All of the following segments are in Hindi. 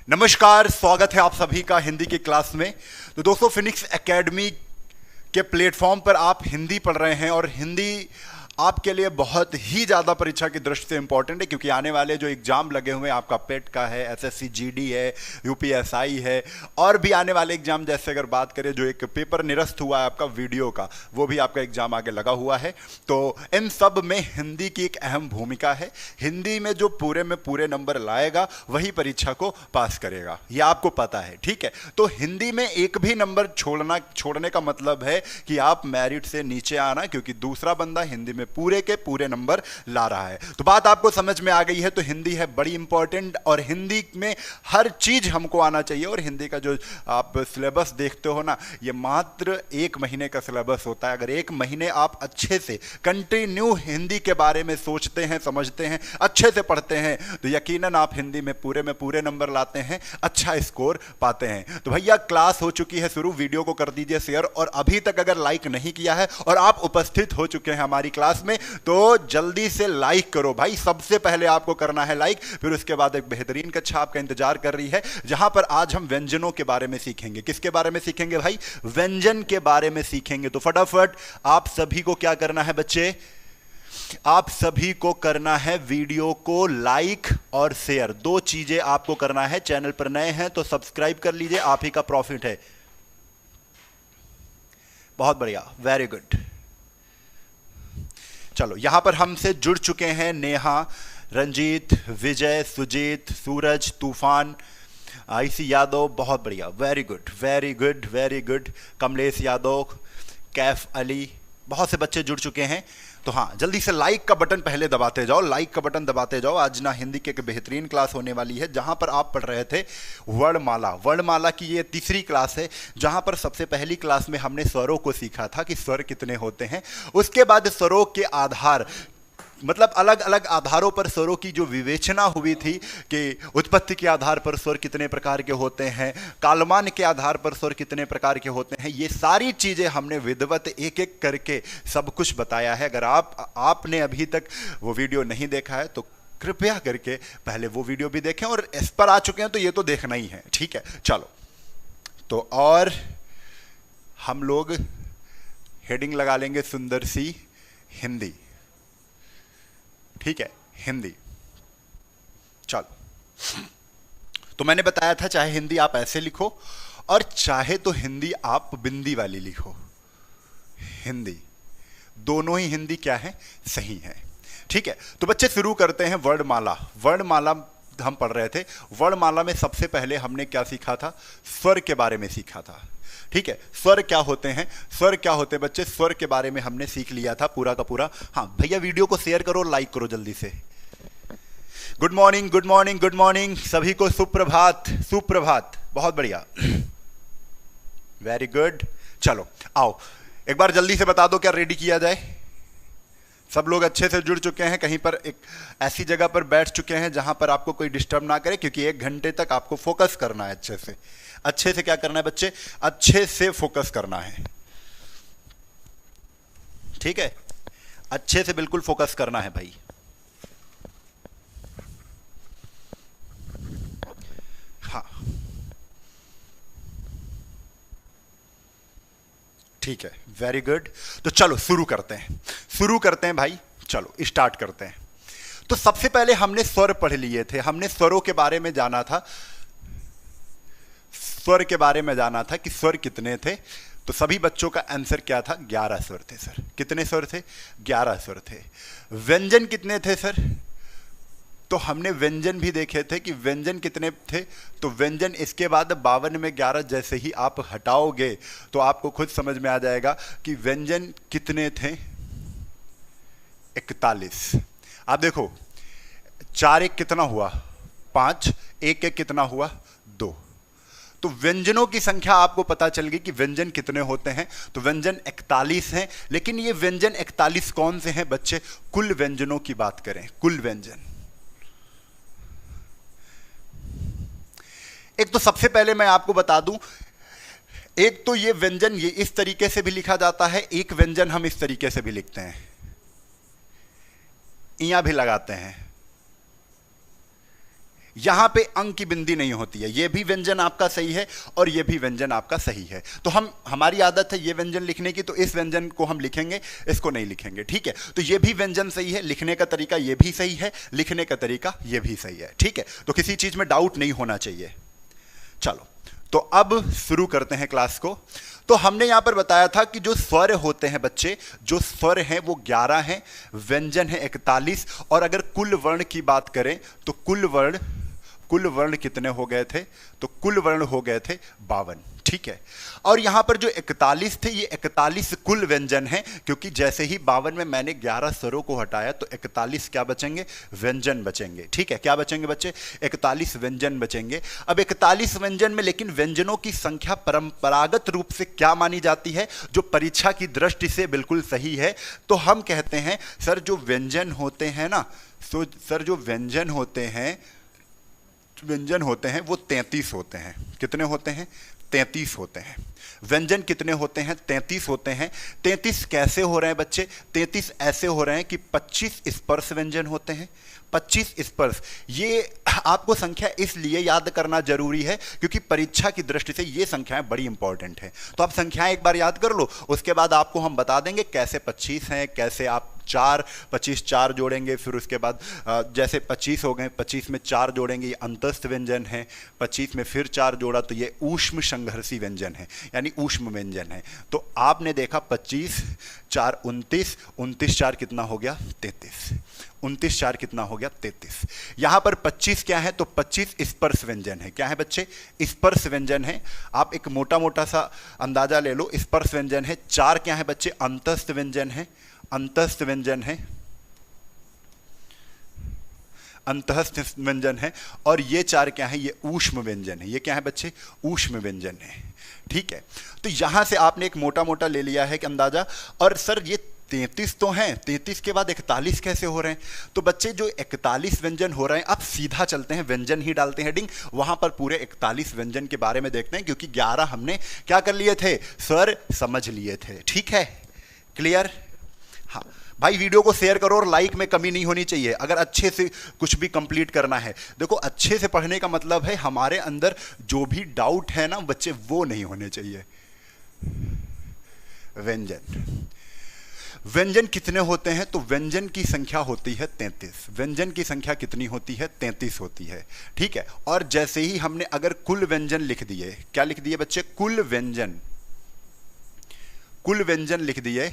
नमस्कार, स्वागत है आप सभी का हिंदी की क्लास में। तो दोस्तों, फिनिक्स एकेडमी के प्लेटफॉर्म पर आप हिंदी पढ़ रहे हैं और हिंदी आपके लिए बहुत ही ज़्यादा परीक्षा की दृष्टि से इंपॉर्टेंट है, क्योंकि आने वाले जो एग्जाम लगे हुए हैं, आपका पेट का है, एसएससी जीडी है, यूपीएसआई है, और भी आने वाले एग्जाम, जैसे अगर बात करें जो एक पेपर निरस्त हुआ है आपका वीडियो का, वो भी आपका एग्जाम आगे लगा हुआ है। तो इन सब में हिंदी की एक अहम भूमिका है। हिंदी में जो पूरे में पूरे नंबर लाएगा वही परीक्षा को पास करेगा, ये आपको पता है, ठीक है। तो हिंदी में एक भी नंबर छोड़ने का मतलब है कि आप मेरिट से नीचे आना, क्योंकि दूसरा बंदा हिंदी में पूरे के पूरे नंबर ला रहा है। तो बात आपको समझ में आ गई है। तो हिंदी है बड़ी इंपॉर्टेंट, और हिंदी में हर चीज हमको आना चाहिए। और हिंदी का जो आप सिलेबस देखते हो ना, ये मात्र 1 महीने का सिलेबस होता है। अगर 1 महीने आप अच्छे से कंटिन्यू हिंदी के बारे में सोचते हैं, समझते हैं, अच्छे से पढ़ते हैं, तो यकीनन आप हिंदी में पूरे नंबर लाते हैं, अच्छा स्कोर पाते हैं। तो भैया, क्लास हो चुकी है शुरू, वीडियो को कर दीजिए शेयर, और अभी तक अगर लाइक नहीं किया है और आप उपस्थित हो चुके हैं हमारी क्लास में, तो जल्दी से लाइक करो भाई। सबसे पहले आपको करना है लाइक, फिर उसके बाद एक बेहतरीन कक्षा आपका इंतजार कर रही है, जहां पर आज हम व्यंजनों के बारे में सीखेंगे। किसके बारे में सीखेंगे भाई? व्यंजन के बारे में सीखेंगे। तो फटाफट आप सभी को क्या करना है बच्चे? आप सभी को करना है वीडियो को लाइक और शेयर, 2 चीजें आपको करना है। चैनल पर नए हैं तो सब्सक्राइब कर लीजिए, आप ही का प्रॉफिट है। बहुत बढ़िया, वेरी गुड। चलो, यहां पर हमसे जुड़ चुके हैं नेहा, रंजीत, विजय, सुजीत, सूरज, तूफान, आईसी यादव, बहुत बढ़िया, very good very good very good, Kamlesh Yadav, Kaif Ali, बहुत से बच्चे जुड़ चुके हैं। तो हाँ, जल्दी से लाइक का बटन पहले दबाते जाओ, लाइक का बटन दबाते जाओ। आज ना हिंदी की एक बेहतरीन क्लास होने वाली है, जहां पर आप पढ़ रहे थे वर्णमाला। वर्णमाला की ये तीसरी क्लास है, जहां पर सबसे पहली क्लास में हमने स्वरों को सीखा था कि स्वर कितने होते हैं। उसके बाद स्वरों के आधार, मतलब अलग अलग आधारों पर स्वरों की जो विवेचना हुई थी कि उत्पत्ति के आधार पर स्वर कितने प्रकार के होते हैं, कालमान के आधार पर स्वर कितने प्रकार के होते हैं, ये सारी चीजें हमने विधिवत एक एक करके सब कुछ बताया है। अगर आपने अभी तक वो वीडियो नहीं देखा है तो कृपया करके पहले वो वीडियो भी देखें, और इस पर आ चुके हैं तो ये तो देखना ही है, ठीक है। चलो, तो और हम लोग हेडिंग लगा लेंगे सुंदर सी हिंदी, ठीक है, हिंदी। चलो, तो मैंने बताया था चाहे हिंदी आप ऐसे लिखो और चाहे तो हिंदी आप बिंदी वाली लिखो, हिंदी दोनों ही हिंदी क्या है? सही है, ठीक है। तो बच्चे शुरू करते हैं वर्णमाला। वर्णमाला हम पढ़ रहे थे। वर्णमाला में सबसे पहले हमने क्या सीखा था? स्वर के बारे में सीखा था, ठीक है। स्वर क्या होते हैं? स्वर क्या होते हैं बच्चे? स्वर के बारे में हमने सीख लिया था पूरा का पूरा। हाँ भैया, वीडियो को शेयर करो, लाइक करो जल्दी से। Good morning good morning good morning, सभी को सुप्रभात सुप्रभात, बहुत बढ़िया, वेरी गुड। चलो आओ, एक बार जल्दी से बता दो क्या रेडी किया जाए। सब लोग अच्छे से जुड़ चुके हैं, कहीं पर एक ऐसी जगह पर बैठ चुके हैं जहां पर आपको कोई डिस्टर्ब ना करे, क्योंकि 1 घंटे तक आपको फोकस करना है अच्छे से। अच्छे से क्या करना है बच्चे? अच्छे से फोकस करना है, ठीक है। अच्छे से बिल्कुल फोकस करना है भाई। हाँ, ठीक है, वेरी गुड। तो चलो शुरू करते हैं भाई, चलो स्टार्ट करते हैं। तो सबसे पहले हमने स्वर पढ़ लिए थे, हमने स्वरों के बारे में जाना था, स्वर के बारे में जाना था कि स्वर कितने थे। तो सभी बच्चों का आंसर क्या था? 11 स्वर थे सर। कितने स्वर थे? 11 स्वर थे। व्यंजन कितने थे सर? तो हमने व्यंजन भी देखे थे कि व्यंजन कितने थे। तो व्यंजन इसके बाद 52 में 11 जैसे ही आप हटाओगे तो आपको खुद समझ में आ जाएगा कि व्यंजन कितने थे? 41। आप देखो, 4 1 कितना हुआ? 5, 1 1 कितना हुआ? 2। तो व्यंजनों की संख्या आपको पता चल गई कि व्यंजन कितने होते हैं। तो व्यंजन 41 हैं। लेकिन ये व्यंजन 41 कौन से हैं बच्चे? कुल व्यंजनों की बात करें, कुल व्यंजन। एक तो सबसे पहले मैं आपको बता दूं, एक तो ये व्यंजन ये इस तरीके से भी लिखा जाता है, एक व्यंजन हम इस तरीके से भी लिखते हैं, इयां भी लगाते हैं, यहां पे अंक की बिंदी नहीं होती है। ये भी व्यंजन आपका सही है और ये भी व्यंजन आपका सही है। तो हमारी आदत है ये व्यंजन लिखने की, तो इस व्यंजन को हम लिखेंगे, इसको नहीं लिखेंगे, ठीक है। तो ये भी व्यंजन सही है, लिखने का तरीका ये भी सही है, लिखने का तरीका ये भी सही है, ठीक है। तो किसी चीज में डाउट नहीं होना चाहिए। चलो, तो अब शुरू करते हैं क्लास को। तो हमने यहां पर बताया था कि जो स्वर होते हैं बच्चे, जो स्वर हैं वो 11 हैं, व्यंजन है 41, और अगर कुल वर्ण की बात करें तो कुल वर्ण कितने हो गए थे? तो कुल वर्ण हो गए थे 52, ठीक है। और यहां पर जो 41 थे, ये 41 कुल व्यंजन हैं, क्योंकि जैसे ही 52 में मैंने 11 स्वरों को हटाया तो 41 क्या बचेंगे? व्यंजन बचेंगे, ठीक है। क्या बचेंगे बच्चे? 41 व्यंजन बचेंगे। अब 41 व्यंजन में लेकिन व्यंजनों की संख्या परंपरागत रूप से क्या मानी जाती है, जो परीक्षा की दृष्टि से बिल्कुल सही है? तो हम कहते हैं सर जो व्यंजन होते हैं ना, तो सर जो व्यंजन होते हैं वो 33 होते हैं। कितने होते हैं? 33 होते हैं। व्यंजन कितने होते हैं? 33 होते हैं। 33 कैसे हो रहे हैं बच्चे? 33 ऐसे हो रहे हैं कि 25 स्पर्श व्यंजन होते हैं। 25 स्पर्श, ये आपको संख्या इसलिए याद करना जरूरी है क्योंकि परीक्षा की दृष्टि से ये संख्याएं बड़ी इंपॉर्टेंट हैं। तो आप संख्याएं एक बार याद कर लो, उसके बाद आपको हम बता देंगे कैसे 25 हैं, कैसे आप 25 4 जोड़ेंगे, फिर उसके बाद जैसे 25 हो गए, 25 में 4 जोड़ेंगे, ये अंतस्थ व्यंजन है। 25 में फिर 4 जोड़ा तो ये ऊष्म संघर्षी व्यंजन है, यानी ऊष्म व्यंजन है। तो आपने देखा 25 4 29, 29 4 कितना हो गया? 33। 29 4 कितना हो गया? 33। यहां पर 25 क्या है? तो 25 स्पर्श व्यंजन है। क्या है बच्चे? स्पर्श व्यंजन है। आप एक मोटा मोटा सा अंदाजा ले लो, स्पर्श व्यंजन है। 4 क्या है बच्चे? अंतस्थ व्यंजन है। अंतस्थ व्यंजन है, अंतस्थ व्यंजन है। और ये 4 क्या है? ये ऊष्म व्यंजन है। ये क्या है बच्चे? ऊष्म व्यंजन है, ठीक है। तो यहां से आपने एक मोटा मोटा ले लिया है कि अंदाजा। और सर ये 33 तो हैं, 33 के बाद 41 कैसे हो रहे हैं? तो बच्चे जो 41 व्यंजन हो रहे हैं, आप सीधा चलते हैं, व्यंजन ही डालते हैं हेडिंग, वहां पर पूरे 41 व्यंजन के बारे में देखते हैं, क्योंकि 11 हमने क्या कर लिए थे? स्वर समझ लिए थे, ठीक है। क्लियर? हाँ भाई, वीडियो को शेयर करो और लाइक में कमी नहीं होनी चाहिए अगर अच्छे से कुछ भी कंप्लीट करना है। देखो, अच्छे से पढ़ने का मतलब है हमारे अंदर जो भी डाउट है ना बच्चे, वो नहीं होने चाहिए। व्यंजन कितने होते हैं? तो व्यंजन की संख्या होती है 33। व्यंजन की संख्या कितनी होती है? 33 होती है, ठीक है। और जैसे ही हमने अगर कुल व्यंजन लिख दिए, क्या लिख दिए बच्चे? कुल व्यंजन लिख दिए,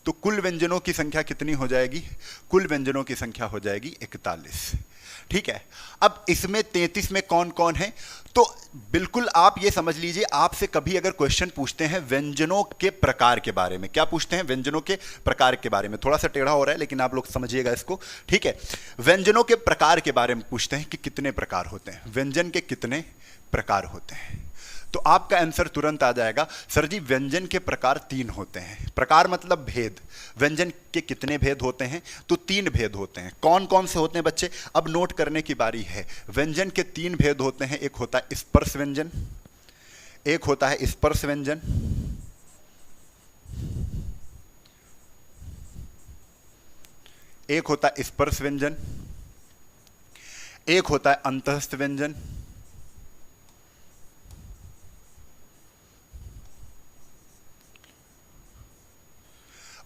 तो कुल व्यंजनों की संख्या कितनी हो जाएगी? कुल व्यंजनों की संख्या हो जाएगी 41, ठीक है। अब इसमें 33 में कौन कौन है? तो बिल्कुल आप ये समझ लीजिए, आपसे कभी अगर क्वेश्चन पूछते हैं व्यंजनों के प्रकार के बारे में, क्या पूछते हैं? व्यंजनों के प्रकार के बारे में। थोड़ा सा टेढ़ा हो रहा है लेकिन आप लोग समझिएगा इसको, ठीक है। व्यंजनों के प्रकार के बारे में पूछते हैं कि कितने प्रकार होते हैं, व्यंजन के कितने प्रकार होते हैं। तो आपका आंसर तुरंत आ जाएगा, सर जी व्यंजन के प्रकार 3 होते हैं। प्रकार मतलब भेद। व्यंजन के कितने भेद होते हैं? तो 3 भेद होते हैं। कौन कौन से होते हैं बच्चे? अब नोट करने की बारी है। व्यंजन के 3 भेद होते हैं। एक होता है स्पर्श व्यंजन, एक होता है स्पर्श व्यंजन, एक होता है स्पर्श व्यंजन, एक होता है अंतःस्थ व्यंजन,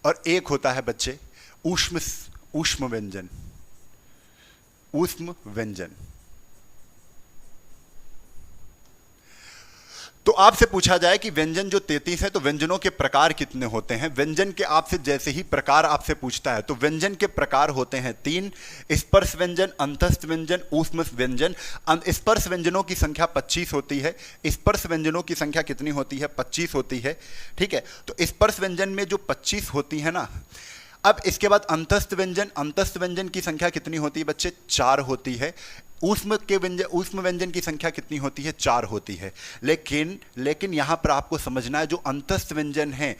और एक होता है बच्चे ऊष्म व्यंजन। ऊष्म व्यंजन। तो आपसे पूछा जाए कि व्यंजन जो 33 है, तो व्यंजनों के प्रकार कितने होते हैं? व्यंजन के आपसे जैसे ही प्रकार आपसे पूछता है, तो व्यंजन के प्रकार होते हैं 3: स्पर्श व्यंजन, अंतःस्थ व्यंजन, ऊष्म व्यंजन। स्पर्श व्यंजनों की संख्या 25 होती है। स्पर्श व्यंजनों की संख्या कितनी होती है? 25 होती है, ठीक है। तो स्पर्श व्यंजन में जो 25 होती है ना, अब इसके बाद अंतःस्थ व्यंजन की संख्या कितनी होती है बच्चे? 4 होती है। ऊष्म व्यंजन की संख्या कितनी होती है? 4 होती है। लेकिन यहां पर आपको समझना है, जो अंतःस्थ व्यंजन है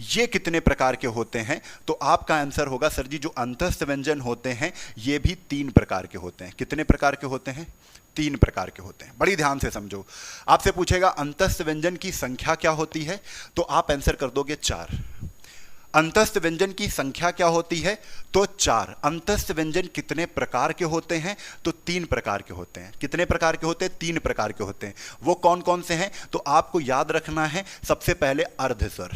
ये कितने प्रकार के होते हैं? तो आपका आंसर होगा, सर जी जो अंतःस्थ व्यंजन होते हैं ये भी 3 प्रकार के होते हैं। कितने प्रकार के होते हैं? 3 प्रकार के होते हैं। बड़ी ध्यान से समझो। आपसे पूछेगा अंतःस्थ व्यंजन की संख्या क्या होती है, तो आप आंसर कर दोगे 4। अंतस्थ व्यंजन की संख्या क्या होती है? तो 4। अंतस्थ व्यंजन कितने प्रकार के होते हैं? तो 3 प्रकार के होते हैं। कितने प्रकार के होते हैं? 3 प्रकार के होते हैं। वो कौन कौन से हैं? तो आपको याद रखना है, सबसे पहले अर्धस्वर।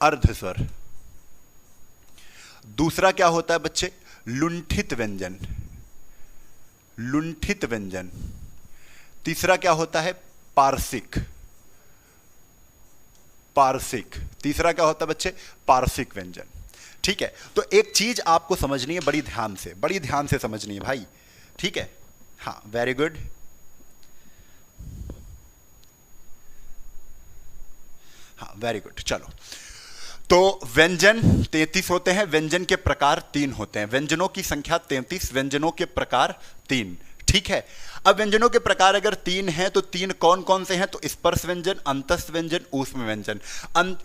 अर्धस्वर। दूसरा क्या होता है बच्चे? लुंठित व्यंजन। लुंठित व्यंजन। तीसरा क्या होता है? पार्श्विक। पार्श्विक। तीसरा क्या होता है बच्चे? पार्श्विक व्यंजन। ठीक है, तो एक चीज आपको समझनी है, बड़ी ध्यान से समझनी है भाई। ठीक है, हाँ, वेरी गुड। हाँ, वेरी गुड। चलो, तो व्यंजन 33 होते हैं, व्यंजन के प्रकार 3 होते हैं। व्यंजनों की संख्या 33, व्यंजनों के प्रकार 3। ठीक है, अब व्यंजनों के प्रकार अगर 3 हैं तो 3 कौन कौन से हैं? तो स्पर्श व्यंजन, अंतस्थ व्यंजन, ऊष्म व्यंजन।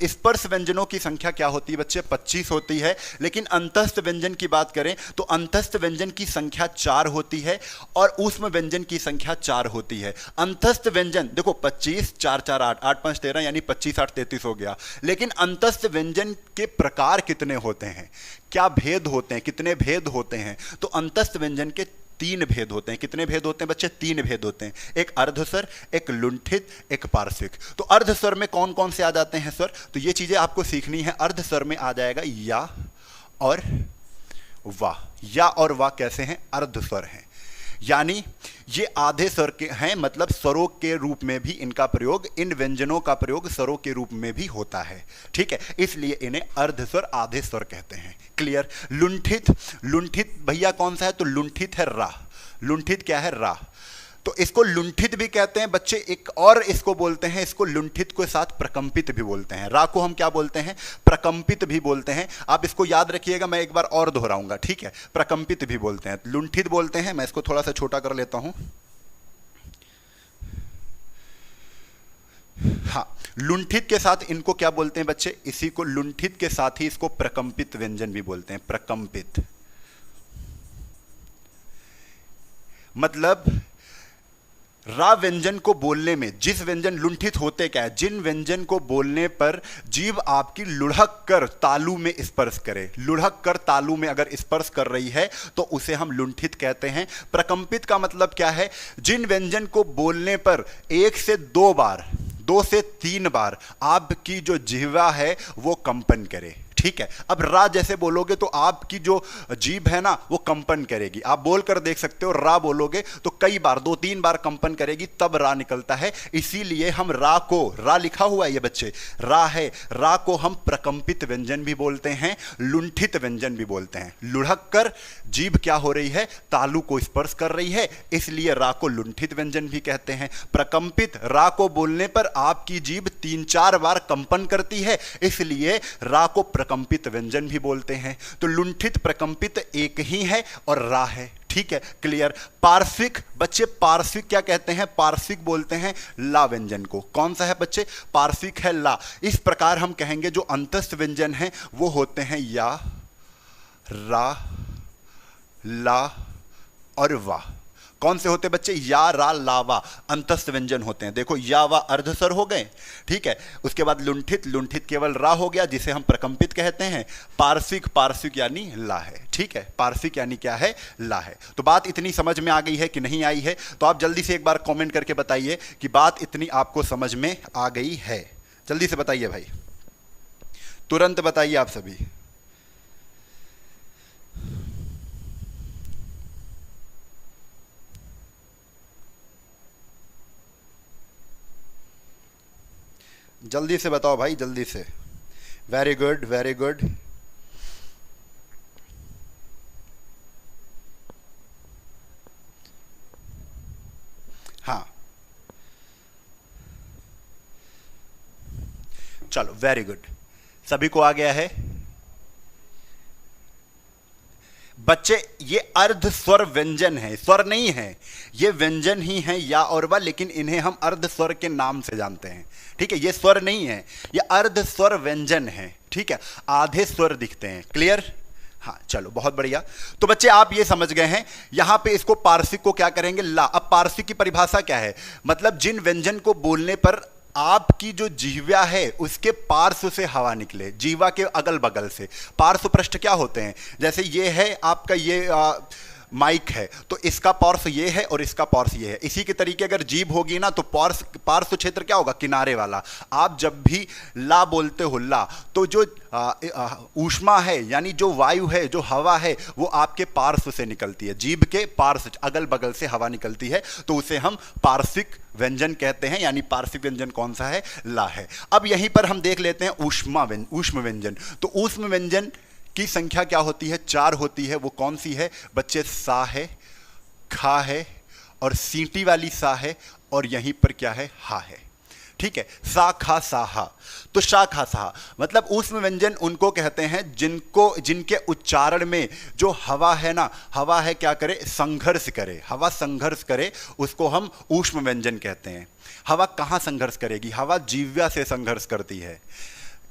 स्पर्श व्यंजनों की संख्या क्या होती है बच्चे? 25 होती है। लेकिन अंतस्थ व्यंजन की बात करें तो अंतस्थ व्यंजन की संख्या 4 होती है और ऊष्म व्यंजन की संख्या 4 होती है। अंतस्थ व्यंजन देखो 25, 4 4 8, 8 5 13, यानी 25 8 33 हो गया। लेकिन अंतस्थ व्यंजन के प्रकार कितने होते हैं? क्या भेद होते हैं? कितने भेद होते हैं? तो अंतस्थ व्यंजन के 3 भेद होते हैं। कितने भेद होते हैं बच्चे? 3 भेद होते हैं। एक अर्धस्वर, एक लुंठित, एक पार्श्विक। तो अर्धस्वर में कौन कौन से आ जाते हैं स्वर? तो ये चीजें आपको सीखनी है। अर्धस्वर में आ जाएगा या और वाह। या और वाह कैसे हैं? अर्धस्वर हैं, यानी ये आधे स्वर के हैं, मतलब स्वरों के रूप में भी इनका प्रयोग, इन व्यंजनों का प्रयोग स्वरों के रूप में भी होता है। ठीक है, इसलिए इन्हें अर्धस्वर, आधे स्वर कहते हैं। क्लियर? लुंठित। लुंठित भैया कौन सा है? तो लुंठित है रा। लुंठित क्या है? रा। तो इसको लुंठित भी कहते हैं बच्चे, एक और इसको बोलते हैं, इसको लुंठित के साथ प्रकंपित भी बोलते हैं। रा को हम क्या बोलते हैं? प्रकंपित भी बोलते हैं। आप इसको याद रखिएगा, मैं एक बार और दोहराऊंगा। ठीक है, प्रकंपित भी बोलते हैं, लुंठित बोलते हैं। मैं इसको थोड़ा सा छोटा कर लेता हूं। हाँ, लुंठित के साथ इनको क्या बोलते हैं बच्चे? इसी को लुंठित के साथ ही इसको प्रकंपित व्यंजन भी बोलते हैं। प्रकंपित मतलब रा व्यंजन को बोलने में, जिस व्यंजन लुंठित होते क्या है? जिन व्यंजन को बोलने पर जीभ आपकी लुढ़क कर तालु में स्पर्श करे, लुढ़क कर तालु में अगर स्पर्श कर रही है तो उसे हम लुंठित कहते हैं। प्रकंपित का मतलब क्या है? जिन व्यंजन को बोलने पर 1 से 2 बार, 2 से 3 बार आपकी जो जिह्वा है वो कंपन करे। ठीक है, अब रा जैसे बोलोगे तो आपकी जो जीभ है ना वो कंपन करेगी। आप बोल कर देख सकते हो, रा बोलोगे तो कई बार, 2-3 बार कंपन करेगी, तब रा निकलता है। इसीलिए हम रा को, रा लिखा हुआ है ये बच्चे, रा है, रा को हम प्रकंपित व्यंजन भी बोलते हैं, लुंठित व्यंजन भी बोलते हैं। लुढ़क कर जीभ क्या हो रही है? तालु को स्पर्श कर रही है, इसलिए रा को लुंठित व्यंजन भी कहते हैं। प्रकंपित, रा को बोलने पर आपकी जीभ 3-4 बार कंपन करती है, इसलिए रा को प्रकंपित व्यंजन भी बोलते हैं। तो लुंठित प्रकंपित एक ही है और रा है। ठीक है, क्लियर? पार्श्विक बच्चे, पार्श्विक क्या कहते हैं? पार्श्विक बोलते हैं ला व्यंजन को। कौन सा है बच्चे? पार्श्विक है ला। इस प्रकार हम कहेंगे जो अंतस्थ व्यंजन हैं वो होते हैं या, रा, ला और वाह। कौन से होते बच्चे? या, रा, ला, वा अंतस्थ व्यंजन होते हैं। देखो, या, वा अर्धस्वर हो गए। ठीक है, उसके बाद लुंठित, लुंठित केवल रा हो गया जिसे हम प्रकंपित कहते हैं। पार्श्विक, पार्श्विक यानी ला है। ठीक है, पार्श्विक यानी क्या है? ला है। तो बात इतनी समझ में आ गई है कि नहीं आई है? तो आप जल्दी से एक बार कॉमेंट करके बताइए कि बात इतनी आपको समझ में आ गई है। जल्दी से बताइए भाई, तुरंत बताइए आप सभी। जल्दी से बताओ भाई, जल्दी से। Very good, very good. हाँ, चलो, वेरी गुड, सभी को आ गया है बच्चे। ये अर्ध स्वर व्यंजन है, स्वर नहीं है, ये व्यंजन ही है या और वा, लेकिन इन्हें हम अर्ध स्वर के नाम से जानते हैं। ठीक है, ये स्वर नहीं है, ये अर्ध स्वर व्यंजन है। ठीक है, आधे स्वर दिखते हैं। क्लियर? हाँ, चलो, बहुत बढ़िया। तो बच्चे आप ये समझ गए हैं। यहां पे इसको पार्श्विक को क्या करेंगे? ला। अब पार्श्विक की परिभाषा क्या है? मतलब जिन व्यंजन को बोलने पर आपकी जो जिह्वा है उसके पार्श्व से हवा निकले, जिह्वा के अगल बगल से। पार्श्व पृष्ठ क्या होते हैं? जैसे ये है आपका, ये माइक है, तो इसका पार्श्व ये है और इसका पार्श्व ये है। इसी के तरीके अगर जीभ होगी ना, तो पार्श्व क्षेत्र क्या होगा? किनारे वाला। आप जब भी ला बोलते हो, ला, तो जो ऊष्मा है यानी जो वायु है, जो हवा है, वो आपके पार्श्व से निकलती है, जीभ के पार्श्व, अगल बगल से हवा निकलती है, तो उसे हम पार्श्विक व्यंजन कहते हैं। यानी पार्श्विक व्यंजन कौन सा है? ला है। अब यहीं पर हम देख लेते हैं ऊष्म व्यंजन। तो ऊष्म व्यंजन की संख्या क्या होती है? 4 होती है। वो कौन सी है बच्चे? सा है, खा है, और सीटी वाली सा है, और यहीं पर क्या है? हा है। ठीक है, सा खा सा हा। तो शा खा सा मतलब ऊष्म व्यंजन उनको कहते हैं जिनके उच्चारण में जो हवा है ना, हवा है क्या करे? संघर्ष करे, हवा संघर्ष करे, उसको हम ऊष्म व्यंजन कहते हैं। हवा कहाँ संघर्ष करेगी? हवा जिह्वा से संघर्ष करती है।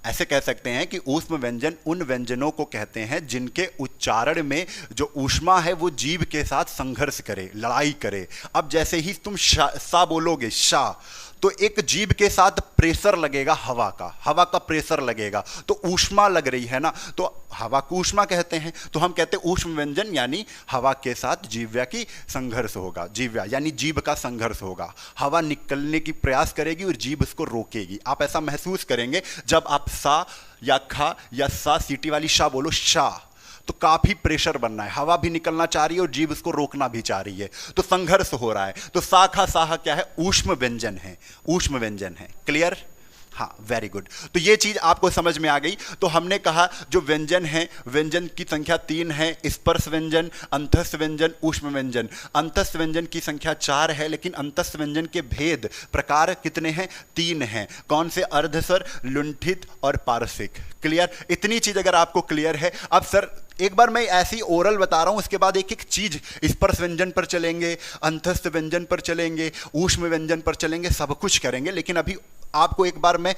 ऐसे कह सकते हैं कि ऊष्म व्यंजन उन व्यंजनों को कहते हैं जिनके उच्चारण में जो ऊष्मा है वो जीभ के साथ संघर्ष करे, लड़ाई करे। अब जैसे ही तुम सा बोलोगे, शा, तो एक जीभ के साथ प्रेशर लगेगा, हवा का प्रेशर लगेगा, तो ऊष्मा लग रही है ना, तो हवा को ऊष्मा कहते हैं। तो हम कहते हैं ऊष्म व्यंजन यानी हवा के साथ जिह्वा की संघर्ष होगा, जिह्वा यानी जीभ का संघर्ष होगा। हवा निकलने की प्रयास करेगी और जीभ उसको रोकेगी। आप ऐसा महसूस करेंगे जब आप सा या खा या सा सीटी वाली शा बोलो, शा, तो काफी प्रेशर बनना है, हवा भी निकलना चाह रही है और जीभ उसको रोकना भी चाह रही है, तो संघर्ष हो रहा है। तो साखा साहा क्या है? ऊष्म व्यंजन है, ऊष्म व्यंजन है। क्लियर? हाँ, वेरी गुड। तो ये चीज आपको समझ में आ गई। तो हमने कहा जो व्यंजन है, व्यंजन की संख्या 3 है, स्पर्श व्यंजन, अंतस्थ व्यंजन, ऊष्म व्यंजन। अंतस्थ व्यंजन की संख्या 4 है, लेकिन अंतस्थ व्यंजन के भेद प्रकार कितने हैं? 3 हैं। कौन से? अर्धस्वर, लुंठित और पारसिक। क्लियर? इतनी चीज अगर आपको क्लियर है, अब सर एक बार मैं ऐसी ओरल बता रहा हूं, उसके बाद एक एक चीज, स्पर्श व्यंजन पर चलेंगे, अंतस्थ व्यंजन पर चलेंगे, ऊष्म व्यंजन पर चलेंगे, सब कुछ करेंगे। लेकिन अभी आपको एक बार मैं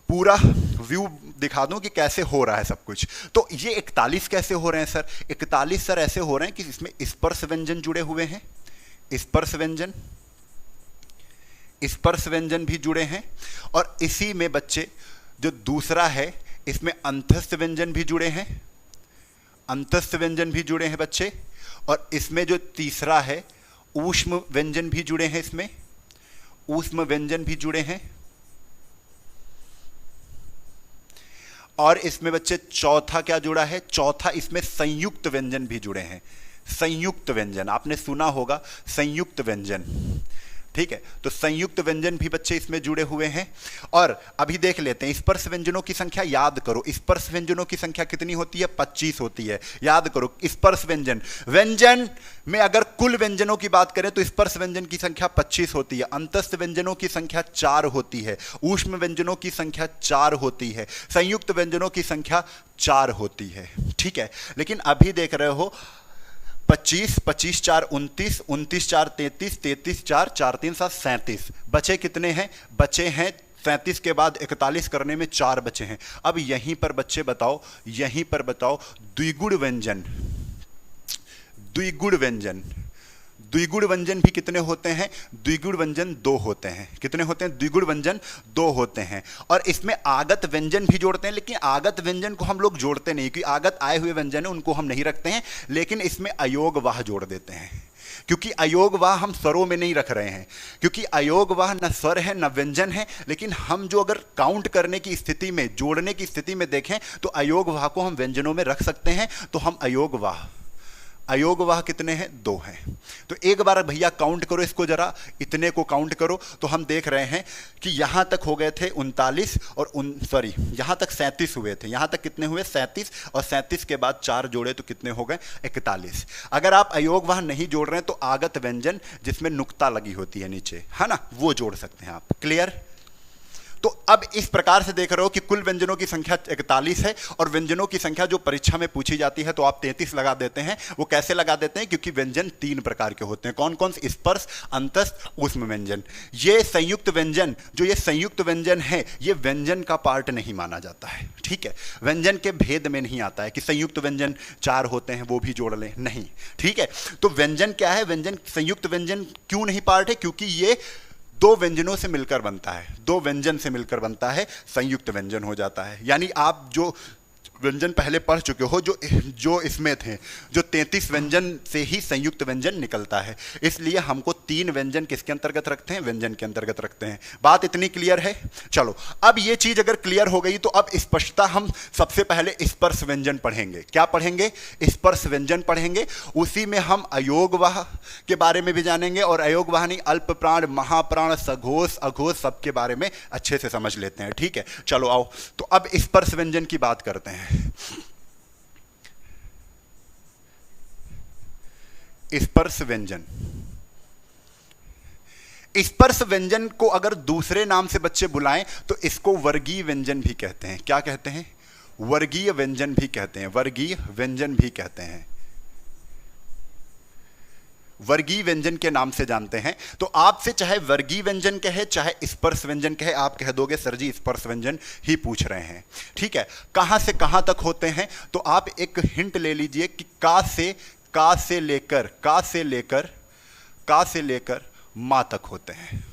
पूरा व्यू दिखा दूं कि कैसे हो रहा है सब कुछ। तो ये 41 कैसे हो रहे हैं सर? 41 सर ऐसे हो रहे हैं कि इसमें स्पर्श व्यंजन जुड़े हुए हैं, स्पर्श व्यंजन भी जुड़े हैं, और इसी में बच्चे जो दूसरा है, इसमें अंतस्थ व्यंजन भी जुड़े हैं, अंतस्थ व्यंजन भी जुड़े हैं बच्चे, और इसमें जो तीसरा है ऊष्म व्यंजन भी जुड़े हैं, इसमें ऊष्म व्यंजन भी जुड़े हैं, और इसमें बच्चे चौथा क्या जुड़ा है? चौथा इसमें संयुक्त व्यंजन भी जुड़े हैं। संयुक्त व्यंजन आपने सुना होगा, संयुक्त व्यंजन। ठीक है, तो संयुक्त व्यंजन भी बच्चे इसमें जुड़े हुए हैं। और अभी देख लेते हैं स्पर्श व्यंजनों की संख्या। याद करो स्पर्श व्यंजनों की संख्या कितनी होती है? 25 होती है। याद करो स्पर्श व्यंजन में अगर कुल व्यंजनों की बात करें तो स्पर्श व्यंजन की संख्या 25 होती है, अंतस्थ व्यंजनों की संख्या 4 होती है, ऊष्म व्यंजनों की संख्या 4 होती है, संयुक्त व्यंजनों की संख्या 4 होती है। ठीक है, लेकिन अभी देख रहे हो 25, 25 4 29, 29 4 33, 33 4 4 3 7 37। बचे कितने हैं? बचे हैं 37 के बाद 41 करने में 4 बचे हैं। अब यहीं पर बच्चे बताओ, यहीं पर बताओ द्विगुण व्यंजन, द्विगुण व्यंजन, द्विगुण व्यंजन भी कितने होते हैं? द्विगुण व्यंजन 2 होते हैं। कितने होते हैं? द्विगुण व्यंजन 2 होते हैं। और इसमें आगत व्यंजन भी जोड़ते हैं, लेकिन आगत व्यंजन को हम लोग जोड़ते नहीं, क्योंकि आगत आए हुए व्यंजन है उनको हम नहीं रखते हैं, लेकिन इसमें अयोग वाह जोड़ देते हैं, क्योंकि अयोग वाह हम स्वरों में नहीं रख रहे हैं, क्योंकि अयोग वाह न स्वर है न व्यंजन है। लेकिन हम जो अगर काउंट करने की स्थिति में, जोड़ने की स्थिति में देखें तो अयोग वाह को हम व्यंजनों में रख सकते हैं। तो हम अयोग वाह, अयोग वाह कितने हैं? 2 हैं। तो एक बार भैया काउंट करो इसको जरा, इतने को काउंट करो। तो हम देख रहे हैं कि यहां तक हो गए थे 39 और यहां तक 37 हुए थे। यहां तक कितने हुए? 37, और 37 के बाद 4 जोड़े तो कितने हो गए? 41। अगर आप अयोग वाह नहीं जोड़ रहे हैं तो आगत व्यंजन जिसमें नुक्ता लगी होती है नीचे, है ना, वो जोड़ सकते हैं आप। क्लियर? तो अब इस प्रकार से देख रहे हो कि कुल व्यंजनों की संख्या 41 है, और व्यंजनों की संख्या जो परीक्षा में पूछी जाती है तो आप 33 लगा देते हैं। वो कैसे लगा देते हैं? क्योंकि व्यंजन 3 प्रकार के होते हैं। कौन कौन से? स्पर्श, अंतस्थ, ऊष्म व्यंजन। ये संयुक्त व्यंजन, जो ये संयुक्त व्यंजन है, ये व्यंजन का पार्ट नहीं माना जाता है। ठीक है, व्यंजन के भेद में नहीं आता है कि संयुक्त व्यंजन 4 होते हैं वो भी जोड़ लें, नहीं। ठीक है, तो व्यंजन क्या है? व्यंजन, संयुक्त व्यंजन क्यों नहीं पार्ट है? क्योंकि ये दो व्यंजनों से मिलकर बनता है, दो व्यंजन से मिलकर बनता है, संयुक्त व्यंजन हो जाता है। यानी आप जो व्यंजन पहले पढ़ चुके हो, जो इसमें थे, जो 33 व्यंजन से ही संयुक्त व्यंजन निकलता है। इसलिए हमको 3 व्यंजन किसके अंतर्गत रखते हैं? व्यंजन के अंतर्गत रखते हैं। बात इतनी क्लियर है? चलो, अब ये चीज अगर क्लियर हो गई तो अब स्पष्टता हम सबसे पहले स्पर्श व्यंजन पढ़ेंगे। क्या पढ़ेंगे? स्पर्श व्यंजन पढ़ेंगे। उसी में हम अयोगवाह के बारे में भी जानेंगे, और अयोगवाह नहीं, अल्प प्राण, महाप्राण, सघोष, अघोष, सबके बारे में अच्छे से समझ लेते हैं। ठीक है, चलो आओ। तो अब स्पर्श व्यंजन की बात करते हैं। स्पर्श व्यंजन, स्पर्श व्यंजन को अगर दूसरे नाम से बच्चे बुलाएं तो इसको वर्गीय व्यंजन भी कहते हैं। क्या कहते हैं? वर्गीय व्यंजन भी कहते हैं, वर्गीय व्यंजन भी कहते हैं, वर्गीय व्यंजन के नाम से जानते हैं। तो आपसे चाहे वर्गीय व्यंजन कहे चाहे स्पर्श व्यंजन कहे, आप कह दोगे सर जी स्पर्श व्यंजन ही पूछ रहे हैं। ठीक है, कहां से कहां तक होते हैं? तो आप एक हिंट ले लीजिए कि का से लेकर मां तक होते हैं।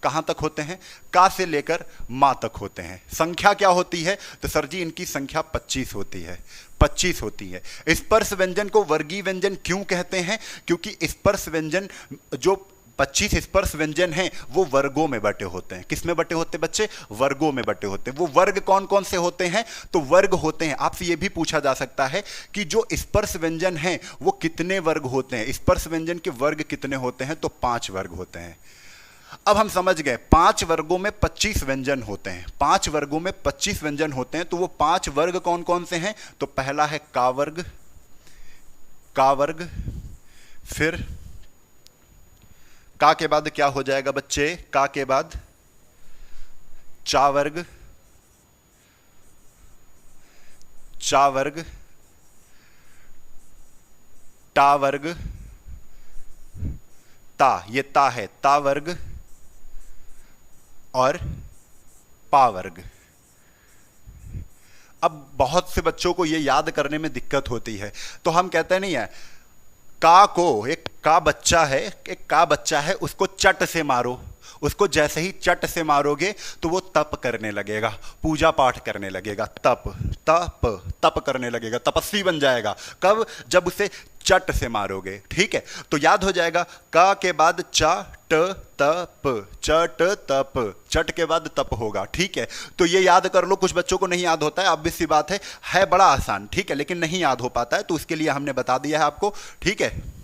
कहां तक होते हैं? का से लेकर मां तक होते हैं। संख्या क्या होती है? तो सर जी इनकी संख्या 25 होती है, 25 होती है। स्पर्श व्यंजन को वर्गीय व्यंजन क्यों कहते हैं? क्योंकि स्पर्श व्यंजन, जो 25 स्पर्श व्यंजन हैं, वो वर्गों में बटे होते हैं। किस में बटे होते हैं बच्चे? वर्गों में बटे होते हैं। वो वर्ग कौन कौन से होते हैं? तो वर्ग होते हैं, आपसे ये भी पूछा जा सकता है कि जो स्पर्श व्यंजन हैं वो कितने वर्ग होते हैं? स्पर्श व्यंजन के वर्ग कितने होते हैं? तो 5 वर्ग होते हैं। अब हम समझ गए, 5 वर्गों में 25 व्यंजन होते हैं, 5 वर्गों में 25 व्यंजन होते हैं। तो वो 5 वर्ग कौन कौन से हैं? तो पहला है का वर्ग, फिर का के बाद क्या हो जाएगा बच्चे? का के बाद चा वर्ग, टा वर्ग, ता, ये ता है, ता वर्ग, और पा वर्ग। अब बहुत से बच्चों को ये याद करने में दिक्कत होती है, तो हम कहते नहीं है का को, एक का बच्चा है, उसको चट से मारो। उसको जैसे ही चट से मारोगे तो वो तप करने लगेगा, पूजा पाठ करने लगेगा, तप करने लगेगा, तपस्वी बन जाएगा। कब? जब उसे चट से मारोगे। ठीक है, तो याद हो जाएगा, का के बाद चा ट तप, चट तप, चट के बाद तप होगा। ठीक है, तो ये याद कर लो। कुछ बच्चों को नहीं याद होता है, obvious सी बात है बड़ा आसान। ठीक है, लेकिन नहीं याद हो पाता है, तो उसके लिए हमने बता दिया है आपको। ठीक है,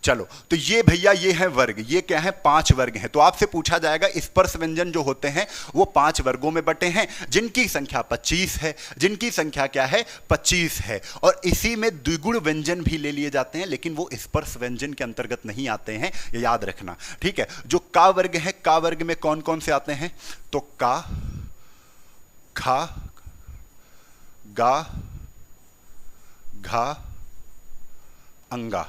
चलो, तो ये भैया ये है वर्ग। ये क्या है? 5 वर्ग हैं। तो आपसे पूछा जाएगा स्पर्श व्यंजन जो होते हैं वो 5 वर्गों में बटे हैं, जिनकी संख्या 25 है। जिनकी संख्या क्या है? 25 है। और इसी में द्विगुण व्यंजन भी ले लिए जाते हैं, लेकिन वो स्पर्श व्यंजन के अंतर्गत नहीं आते हैं, ये याद रखना। ठीक है, जो का वर्ग है, का वर्ग में कौन कौन से आते हैं? तो का, खा, गा, घा, अंगा।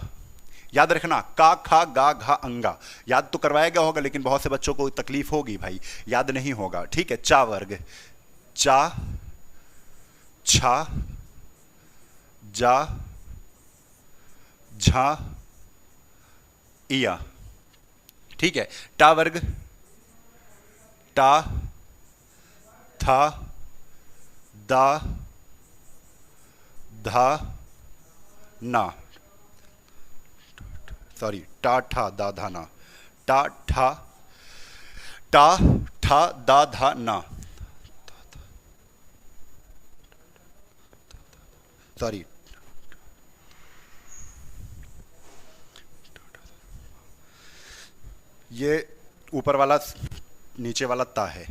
याद रखना, का, खा, गा, घा, अंगा। याद तो करवाया गया होगा, लेकिन बहुत से बच्चों को तकलीफ होगी भाई, याद नहीं होगा। ठीक है, चा वर्ग, चा, छा, जा, झा, इया। ठीक है, टा वर्ग, टा, था, दा, धा, ना, सॉरी, टा ठा दा धा ना, टा ठा दा धा ना, सॉरी, ये ऊपर वाला नीचे वाला ता है।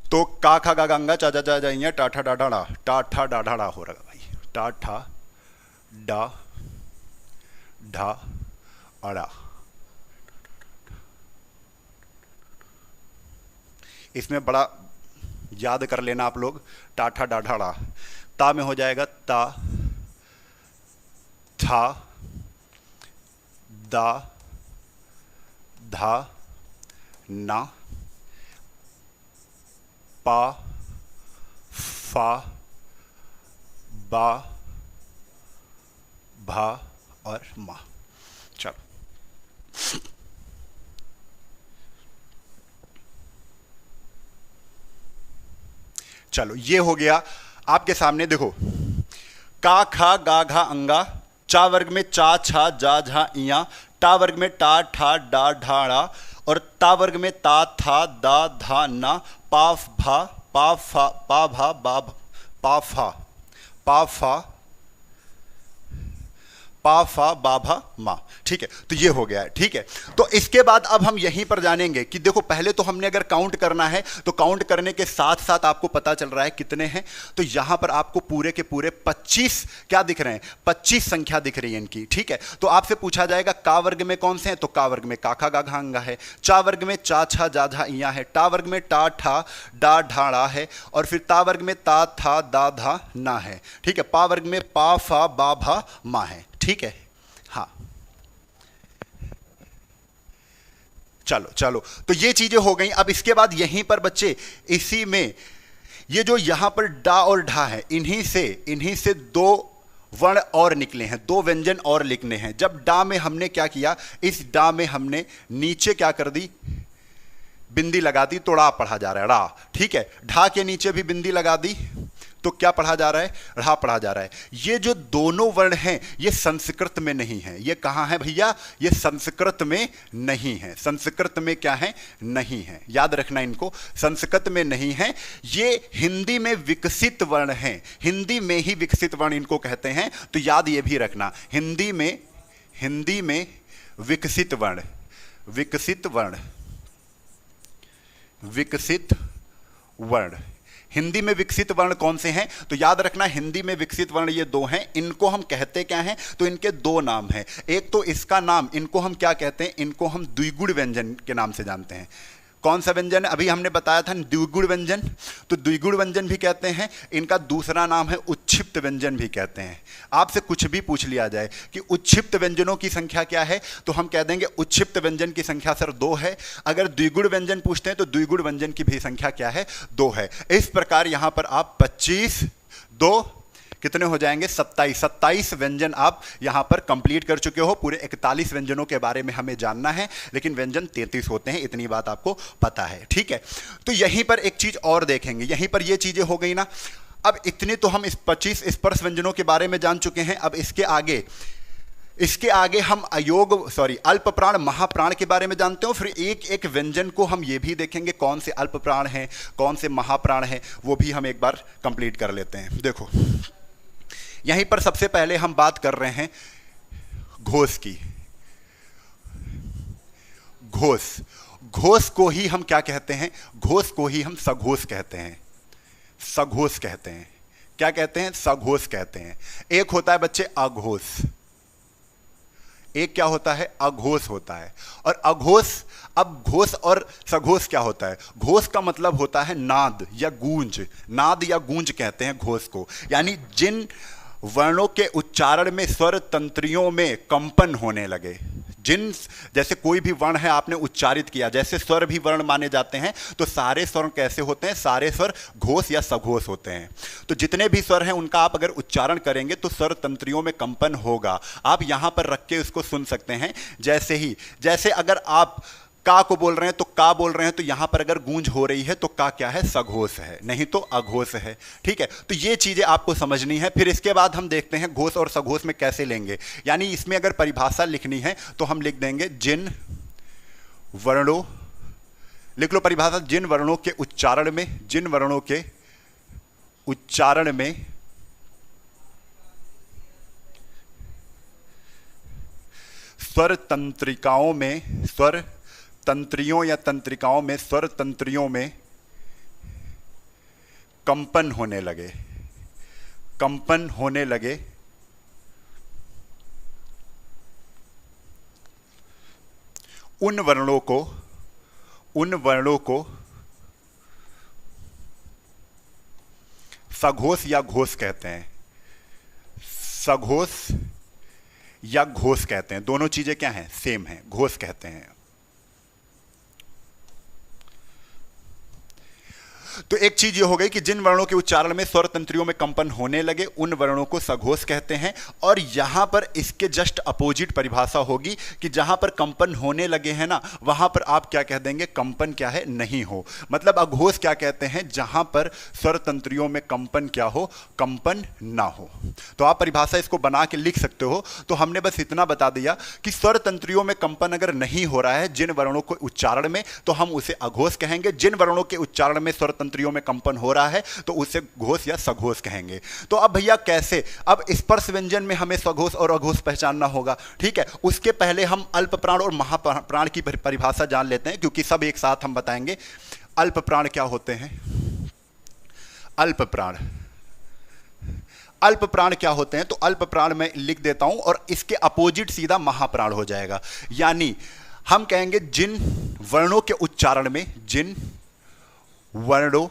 तो का खा गा गंगा चा जा जा जाइए, टा ठा डा ढा, टा ठा डा ढा हो रहा भाई, टा ठा डा ढा अड़ा। इसमें बड़ा याद कर लेना आप लोग, टा ठा डा ढा ड़ा। ता में हो जाएगा ता, था, दा, धा, ना, पा, फा, बा, भा, और मा। चलो चलो ये हो गया आपके सामने। देखो का खा गा घा अंगा, चा वर्ग में चा छा जा झा इया, टा वर्ग में टा ठा डा ढाड़ा, और ता वर्ग में ता था दा धा ना, पाफ भा पा फा पा भा बा पा फा पा फा पा फा बा भा मा। ठीक है, तो ये हो गया है। ठीक है, तो इसके बाद अब हम यहीं पर जानेंगे कि देखो पहले तो हमने अगर काउंट करना है तो काउंट करने के साथ साथ आपको पता चल रहा है कितने हैं। तो यहां पर आपको पूरे के पूरे 25 क्या दिख रहे हैं, 25 संख्या दिख रही है इनकी। ठीक है, तो आपसे पूछा जाएगा का वर्ग में कौन से हैं, तो का वर्ग में का खा गा घा अंगा है, चा वर्ग में चा छा जा झा इया है, टा वर्ग में टा ठा डा ढाड़ा है, और फिर ता वर्ग में ता था दा धा ना है। ठीक है, पा वर्ग में पा फा बा भा मा है। ठीक है, हाँ चलो चलो, तो ये चीजें हो गई। अब इसके बाद यहीं पर बच्चे इसी में ये जो यहां पर डा और ढा है, इन्हीं से दो वर्ण और निकले हैं, दो व्यंजन और लिखने हैं। जब डा में हमने क्या किया, इस डा में हमने नीचे क्या कर दी, बिंदी लगा दी, तो ड़ा पढ़ा जा रहा है ड़ा। ठीक है, ढा के नीचे भी बिंदी लगा दी तो क्या पढ़ा जा रहा है, ढ़ा पढ़ा जा रहा है। ये जो दोनों वर्ण हैं ये संस्कृत में नहीं है। ये कहां है भैया, ये संस्कृत में नहीं है। संस्कृत में क्या है, नहीं है, याद रखना इनको, संस्कृत में नहीं है। ये हिंदी में विकसित वर्ण हैं, हिंदी में ही विकसित वर्ण इनको कहते हैं। तो याद ये भी रखना, हिंदी में विकसित वर्ण, विकसित वर्ण हिंदी में विकसित वर्ण कौन से हैं, तो याद रखना हिंदी में विकसित वर्ण ये दो हैं। इनको हम कहते क्या हैं, तो इनके दो नाम हैं। एक तो इसका नाम, इनको हम क्या कहते हैं, इनको हम द्विगुण व्यंजन के नाम से जानते हैं। कौन सा व्यंजन, अभी हमने बताया था द्विगुण व्यंजन, तो द्विगुण व्यंजन भी कहते हैं। इनका दूसरा नाम है उच्छिप्त व्यंजन भी कहते हैं। आपसे कुछ भी पूछ लिया जाए कि उच्छिप्त व्यंजनों की संख्या क्या है, तो हम कह देंगे उच्छिप्त व्यंजन की संख्या सर 2 है। अगर द्विगुण व्यंजन पूछते हैं तो द्विगुण व्यंजन की भी संख्या क्या है, 2 है। इस प्रकार यहां पर आप 25 2 कितने हो जाएंगे, 27 व्यंजन आप यहां पर कंप्लीट कर चुके हो। पूरे 41 व्यंजनों के बारे में हमें जानना है, लेकिन व्यंजन 33 होते हैं, इतनी बात आपको पता है। ठीक है, तो यहीं पर एक चीज और देखेंगे, यहीं पर ये चीजें हो गई ना। अब इतने तो हम इस 25 स्पर्श व्यंजनों के बारे में जान चुके हैं। अब इसके आगे हम अल्प प्राण महाप्राण के बारे में जानते हो। फिर एक एक व्यंजन को हम ये भी देखेंगे कौन से अल्प प्राण हैं, कौन से महाप्राण हैं, वो भी हम एक बार कंप्लीट कर लेते हैं। देखो यहीं पर सबसे पहले हम बात कर रहे हैं घोष की। घोष को ही हम क्या कहते हैं, घोष को ही हम सघोष कहते हैं। सघोष कहते हैं, क्या कहते हैं, सघोष कहते हैं। एक होता है बच्चे अघोष, एक क्या होता है, अघोष होता है। और अघोष, अब घोष और सघोष क्या होता है, घोष का मतलब होता है नाद या गूंज, नाद या गूंज कहते हैं घोष को। यानी जिन वर्णों के उच्चारण में स्वर तंत्रियों में कंपन होने लगे, जैसे कोई भी वर्ण है आपने उच्चारित किया, जैसे स्वर भी वर्ण माने जाते हैं, तो सारे स्वर कैसे होते हैं, सारे स्वर घोष या सघोष होते हैं। तो जितने भी स्वर हैं उनका आप अगर उच्चारण करेंगे तो स्वर तंत्रियों में कंपन होगा। आप यहां पर रख के उसको सुन सकते हैं। जैसे अगर आप का को बोल रहे हैं तो का बोल रहे हैं, तो यहां पर अगर गूंज हो रही है तो का क्या है, सघोष है, नहीं तो अघोष है। ठीक है, तो ये चीजें आपको समझनी है। फिर इसके बाद हम देखते हैं घोष और सघोष में कैसे लेंगे। यानी इसमें अगर परिभाषा लिखनी है तो हम लिख देंगे जिन वर्णों, लिख लो परिभाषा, जिन वर्णों के उच्चारण में स्वर तंत्रियों या तंत्रिकाओं में, स्वर तंत्रियों में कंपन होने लगे, उन वर्णों को सघोष या घोष कहते हैं। सघोष या घोष कहते हैं, दोनों चीजें क्या हैं, सेम हैं, घोष कहते हैं। तो एक चीज ये हो गई कि जिन वर्णों के उच्चारण में स्वर तंत्रियों में कंपन होने लगे उन वर्णों को सघोष कहते हैं। और यहां पर इसके जस्ट अपोजिट परिभाषा होगी कि जहां पर कंपन होने लगे हैं ना, वहां पर आप क्या कह देंगे, कंपन क्या है, नहीं हो। मतलब अघोष क्या कहते हैं, जहां पर स्वर तंत्रियों में कंपन क्या हो, कंपन ना हो। तो आप परिभाषा इसको बना के लिख सकते हो। तो हमने बस इतना बता दिया कि स्वर तंत्रियों में कंपन अगर नहीं हो रहा है जिन वर्णों को उच्चारण में, तो हम उसे अघोष कहेंगे। जिन वर्णों के उच्चारण में स्वर तंत्रियों में कंपन हो रहा है तो उसे घोष या सघोष कहेंगे। तो अब भैया कैसे, अब स्पर्श व्यंजन में हमें सघोष और अघोष पहचानना होगा, ठीक है। उसके पहले हम अल्प प्राण और महाप्राण की परिभाषा जान लेते हैं, क्योंकि सब एक साथ हम बताएंगे। अल्प प्राण क्या होते हैं, अल्प प्राण, अल्प प्राण क्या होते हैं, तो अल्प प्राण मैं लिख देता हूं और इसके अपोजिट सीधा महाप्राण हो जाएगा। यानी हम कहेंगे जिन वर्णों के उच्चारण में, जिन वर्णों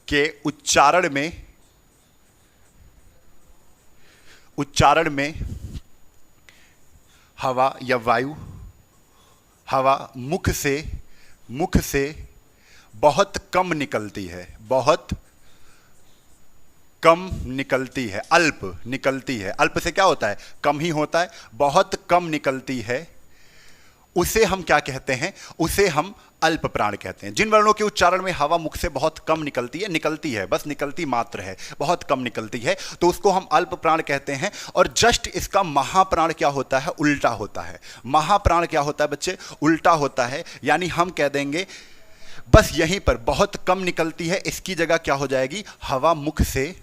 के उच्चारण में हवा या वायु, हवा मुख से बहुत कम निकलती है, बहुत कम निकलती है, अल्प निकलती है। अल्प से क्या होता है, कम ही होता है, बहुत कम निकलती है, उसे हम क्या कहते हैं, उसे हम अल्प प्राण कहते हैं। जिन वर्णों के उच्चारण में हवा मुख से बहुत कम निकलती है, बस निकलती मात्र है, बहुत कम निकलती है, तो उसको हम अल्प प्राण कहते हैं। और जस्ट इसका महाप्राण क्या होता है, उल्टा होता है। महाप्राण क्या होता है बच्चे, उल्टा होता है। यानी हम कह देंगे बस यहीं पर बहुत कम निकलती है, इसकी जगह क्या हो जाएगी, हवा मुख से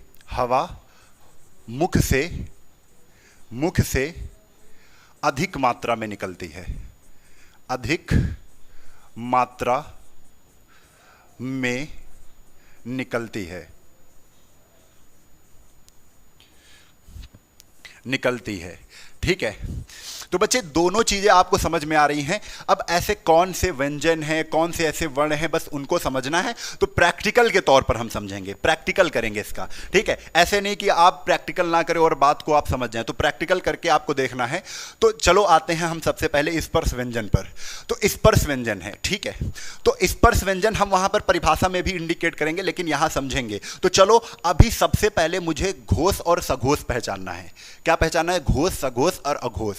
अधिक मात्रा में निकलती है, अधिक मात्रा में निकलती है, ठीक है। तो बच्चे दोनों चीजें आपको समझ में आ रही हैं। अब ऐसे कौन से व्यंजन हैं, कौन से ऐसे वर्ण हैं, बस उनको समझना है। तो प्रैक्टिकल के तौर पर हम समझेंगे, प्रैक्टिकल करेंगे इसका, ठीक है। ऐसे नहीं कि आप प्रैक्टिकल ना करें और बात को आप समझ जाएं, तो प्रैक्टिकल करके आपको देखना है। तो चलो आते हैं हम सबसे पहले स्पर्श व्यंजन पर। तो स्पर्श व्यंजन है, ठीक है। तो स्पर्श व्यंजन हम वहां पर परिभाषा में भी इंडिकेट करेंगे, लेकिन यहां समझेंगे। तो चलो अभी सबसे पहले मुझे घोष और सघोष पहचानना है। क्या पहचानना है, घोष, सघोष और अघोष।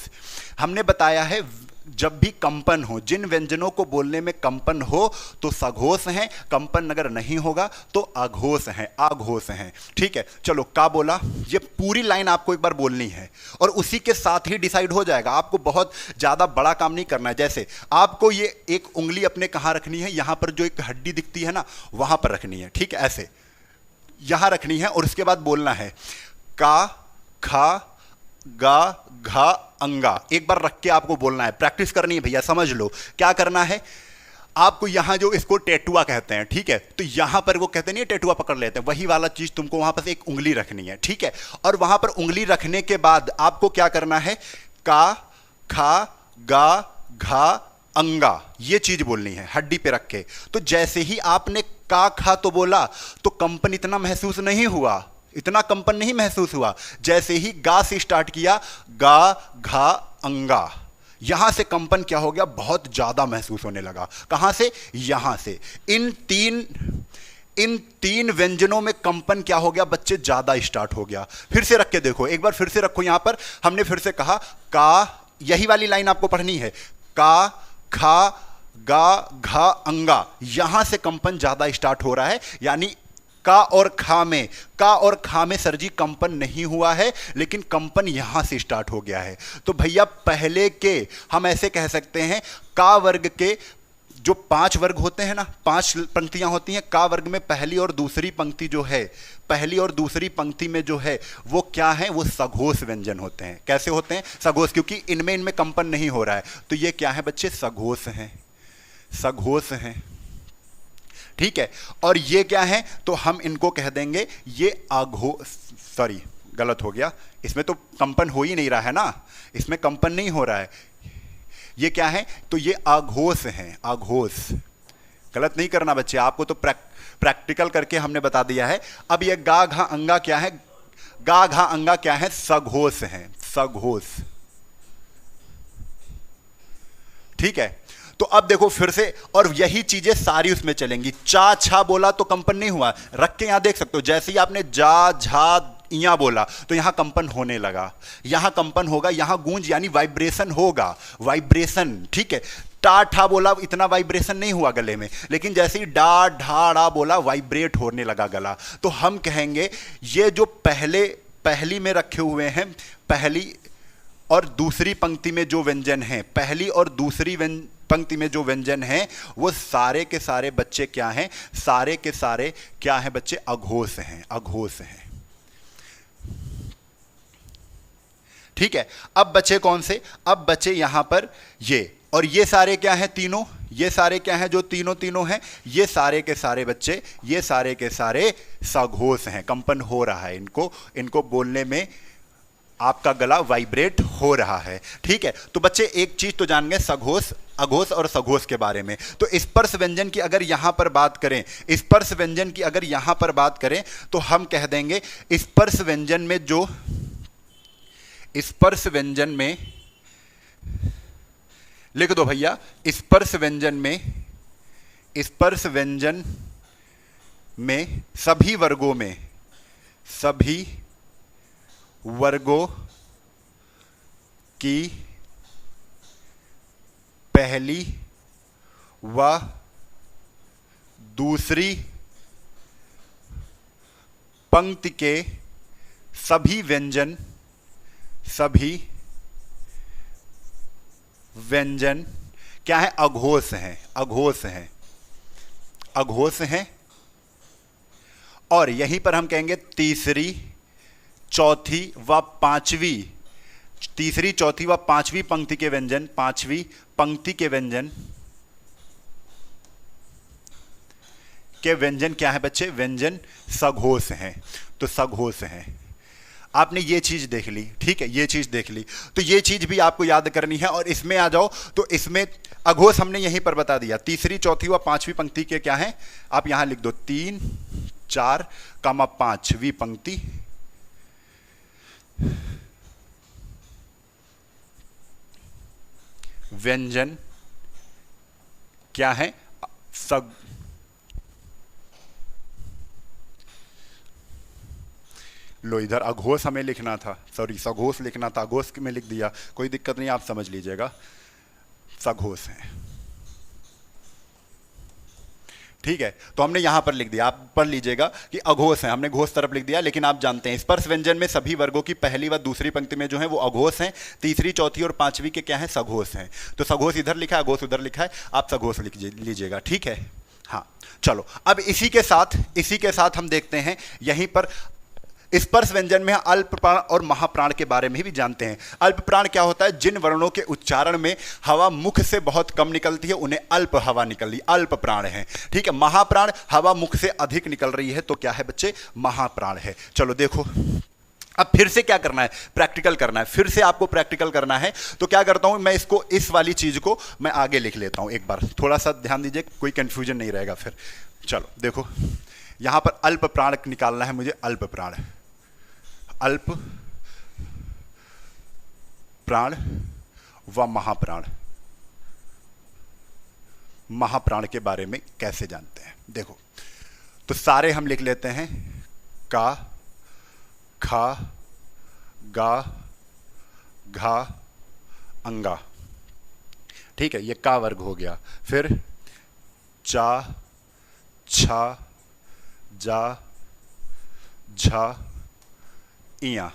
हमने बताया है जब भी कंपन हो, जिन व्यंजनों को बोलने में कंपन हो तो सघोष हैं, कंपन अगर नहीं होगा तो अघोष हैं, अघोष हैं, ठीक है। चलो का बोला, ये पूरी लाइन आपको एक बार बोलनी है और उसी के साथ ही डिसाइड हो जाएगा। आपको बहुत ज्यादा बड़ा काम नहीं करना है। जैसे आपको ये एक उंगली अपने कहां रखनी है, यहां पर जो एक हड्डी दिखती है ना, वहां पर रखनी है, ठीक है। ऐसे यहां रखनी है और उसके बाद बोलना है का, खा, गा, घा, अंगा। एक बार रख के आपको बोलना है, प्रैक्टिस करनी है भैया, समझ लो। क्या करना है, आपको यहां जो इसको टेटुआ कहते हैं, ठीक है, तो यहां पर वो कहते नहीं टेटुआ पकड़ लेते हैं, वही वाला चीज तुमको वहां पर एक उंगली रखनी है, ठीक है। और वहां पर उंगली रखने के बाद आपको क्या करना है, का, खा, गा, घा, अंगा, ये चीज बोलनी है हड्डी पे रख के। तो जैसे ही आपने का, खा तो बोला तो कंपन इतना महसूस नहीं हुआ, इतना कंपन नहीं महसूस हुआ। जैसे ही गा से स्टार्ट किया, गा, घा, अंगा, यहां से कंपन क्या हो गया, बहुत ज्यादा महसूस होने लगा। कहां से, यहां से। इन तीन व्यंजनों में कंपन क्या हो गया बच्चे, ज्यादा स्टार्ट हो गया। फिर से रख के देखो, एक बार फिर से रखो। यहां पर हमने फिर से कहा का, यही वाली लाइन आपको पढ़नी है, का, खा, गा, घा, अंगा, यहां से कंपन ज्यादा स्टार्ट हो रहा है। यानी का और खा में सर जी कंपन नहीं हुआ है, लेकिन कंपन यहां से स्टार्ट हो गया है। तो भैया पहले के हम ऐसे कह सकते हैं, का वर्ग के जो 5 वर्ग होते हैं ना, 5 पंक्तियां होती हैं, का वर्ग में पहली और दूसरी पंक्ति जो है, पहली और दूसरी पंक्ति में जो है वो क्या है, वो सघोष व्यंजन होते हैं। कैसे होते हैं, सघोष, क्योंकि इनमें कंपन नहीं हो रहा है। तो ये क्या है बच्चे, सघोष हैं, सघोष हैं, ठीक है। और ये क्या है, तो हम इनको कह देंगे ये सॉरी गलत हो गया, इसमें तो कंपन हो ही नहीं रहा है ना, इसमें कंपन नहीं हो रहा है। ये क्या है, तो ये अघोष हैं, अघोष। गलत नहीं करना बच्चे, आपको तो प्रैक्टिकल करके हमने बता दिया है। अब ये गा, घा, अंगा क्या है, गा, घा, अंगा क्या है, सघोष हैं, सघोष, ठीक है। तो अब देखो फिर से, और यही चीजें सारी उसमें चलेंगी। चा छा बोला तो कंपन नहीं हुआ, रख के यहां देख सकते हो, जैसे ही आपने जा झा इया बोला तो यहां कंपन होने लगा, यहां कंपन होगा, यहां गूंज यानी वाइब्रेशन होगा, वाइब्रेशन, ठीक है। टा ठा बोला, इतना वाइब्रेशन नहीं हुआ गले में, लेकिन जैसे ही डा ढा डा बोला वाइब्रेट होने लगा गला। तो हम कहेंगे ये जो पहली में रखे हुए हैं, पहली और दूसरी पंक्ति में जो व्यंजन हैं, पहली और दूसरी पंक्ति में जो व्यंजन हैं, वो सारे के सारे बच्चे क्या हैं, सारे के सारे क्या हैं बच्चे, अघोष हैं, अघोष हैं। ठीक है, अब बचे कौन से, अब बचे यहां पर ये, और ये सारे क्या हैं, तीनों, ये सारे क्या हैं, जो तीनों हैं, ये सारे के सारे बच्चे, ये सारे के सारे सघोष हैं, कंपन हो रहा है, इनको बोलने में आपका गला वाइब्रेट हो रहा है। ठीक है, तो बच्चे एक चीज तो जान गए सघोष, अघोष और सघोष के बारे में। तो स्पर्श व्यंजन की अगर यहां पर बात करें, स्पर्श व्यंजन की अगर यहां पर बात करें तो हम कह देंगे स्पर्श व्यंजन में जो, स्पर्श व्यंजन में लिख दो भैया, स्पर्श व्यंजन में, स्पर्श व्यंजन में सभी वर्गों में, सभी वर्गों की पहली व दूसरी पंक्ति के सभी व्यंजन, सभी व्यंजन क्या है, अघोष हैं, अघोष हैं, अघोष हैं। और यहीं पर हम कहेंगे तीसरी, चौथी व पांचवी, तीसरी, चौथी व पांचवी पंक्ति के व्यंजन, पांचवी पंक्ति के व्यंजन क्या है बच्चे, व्यंजन सघोष हैं। तो सघोष हैं, आपने ये चीज देख ली, ठीक है, ये चीज देख ली, तो ये चीज भी आपको याद करनी है। और इसमें आ जाओ तो इसमें अघोष हमने यहीं पर बता दिया, तीसरी, चौथी व पांचवी पंक्ति के क्या हैं, आप यहां लिख दो 3, 4, 5वीं पंक्ति व्यंजन क्या है, लो इधर अघोष हमें लिखना था, सॉरी सघोष लिखना था, अघोष में लिख दिया, कोई दिक्कत नहीं, आप समझ लीजिएगा, सघोष है। ठीक है, तो हमने यहां पर लिख दिया, आप पढ़ लीजिएगा कि अघोष है, हमने घोष तरफ लिख दिया, लेकिन आप जानते हैं स्पर्श व्यंजन में सभी वर्गों की पहली व दूसरी पंक्ति में जो है वो अघोष हैं, तीसरी, चौथी और पांचवी के क्या है, सघोष हैं। तो सघोष इधर लिखा है, अघोष उधर लिखा है, आप सघोष लिख लीजिएगा। ठीक है, हाँ चलो, अब इसी के साथ हम देखते हैं यहीं पर स्पर्श व्यंजन में अल्प प्राण और महाप्राण के बारे में भी जानते हैं। अल्प प्राण क्या होता है, जिन वर्णों के उच्चारण में हवा मुख से बहुत कम निकलती है उन्हें अल्प हवा निकल रही, अल्प प्राण है। ठीक है, महाप्राण हवा मुख से अधिक निकल रही है तो क्या है बच्चे, महाप्राण है। चलो देखो, अब फिर से क्या करना है, प्रैक्टिकल करना है, फिर से आपको प्रैक्टिकल करना है। तो क्या करता हूं मैं, इसको, इस वाली चीज को मैं आगे लिख लेता हूं एक बार, थोड़ा सा ध्यान दीजिए, कोई कंफ्यूजन नहीं रहेगा फिर। चलो देखो, यहां पर अल्प प्राण निकालना है मुझे, अल्प प्राण, अल्प प्राण व महाप्राण। महाप्राण के बारे में कैसे जानते हैं, देखो तो सारे हम लिख लेते हैं, का, खा, गा, घा, अंगा। ठीक है, ये का वर्ग हो गया। फिर चा, छा, जा, झा, इया,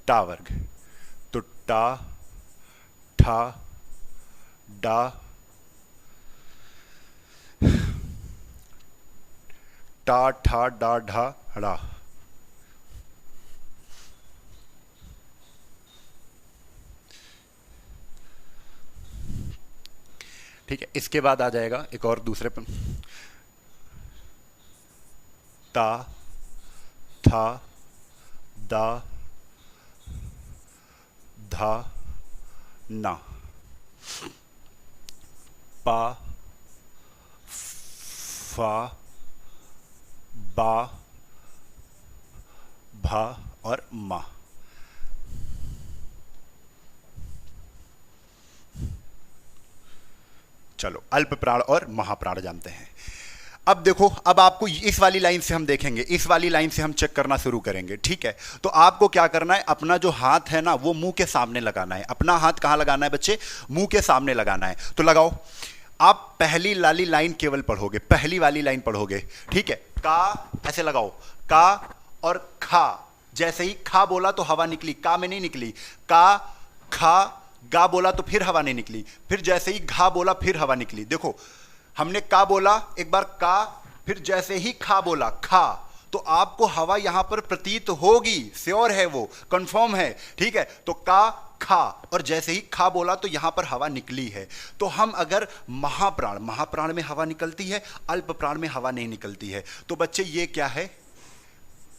टा वर्ग। तो टा, ठा, डा, टा, ठा, डा, ढा, ड़ा। ठीक है, इसके बाद आ जाएगा एक और दूसरे पर, ता, था, दा, धा, ना, पा, फा, बा, भा और मा। चलो अल्प प्राण और महाप्राण जानते हैं। अब देखो, अब आपको इस वाली लाइन से हम देखेंगे, इस वाली लाइन से हम चेक करना शुरू करेंगे, ठीक है। तो आपको क्या करना है, अपना जो हाथ है ना वो मुंह के सामने लगाना है। अपना हाथ कहां लगाना है बच्चे, मुंह के सामने लगाना है। तो लगाओ, आप पहली वाली लाइन केवल पढ़ोगे, पहली वाली लाइन पढ़ोगे, ठीक है। का ऐसे लगाओ, का और खा, जैसे ही खा बोला तो हवा निकली, का में नहीं निकली। का खा, गा बोला तो फिर हवा नहीं निकली, फिर जैसे ही घा बोला फिर हवा निकली। देखो हमने का बोला एक बार, का, फिर जैसे ही खा बोला खा, तो आपको हवा यहां पर प्रतीत होगी, श्योर है वो, कंफर्म है, ठीक है। तो का खा, और जैसे ही खा बोला तो यहां पर हवा निकली है। तो हम अगर महाप्राण, महाप्राण में हवा निकलती है, अल्प प्राण में हवा नहीं निकलती है। तो बच्चे ये क्या है,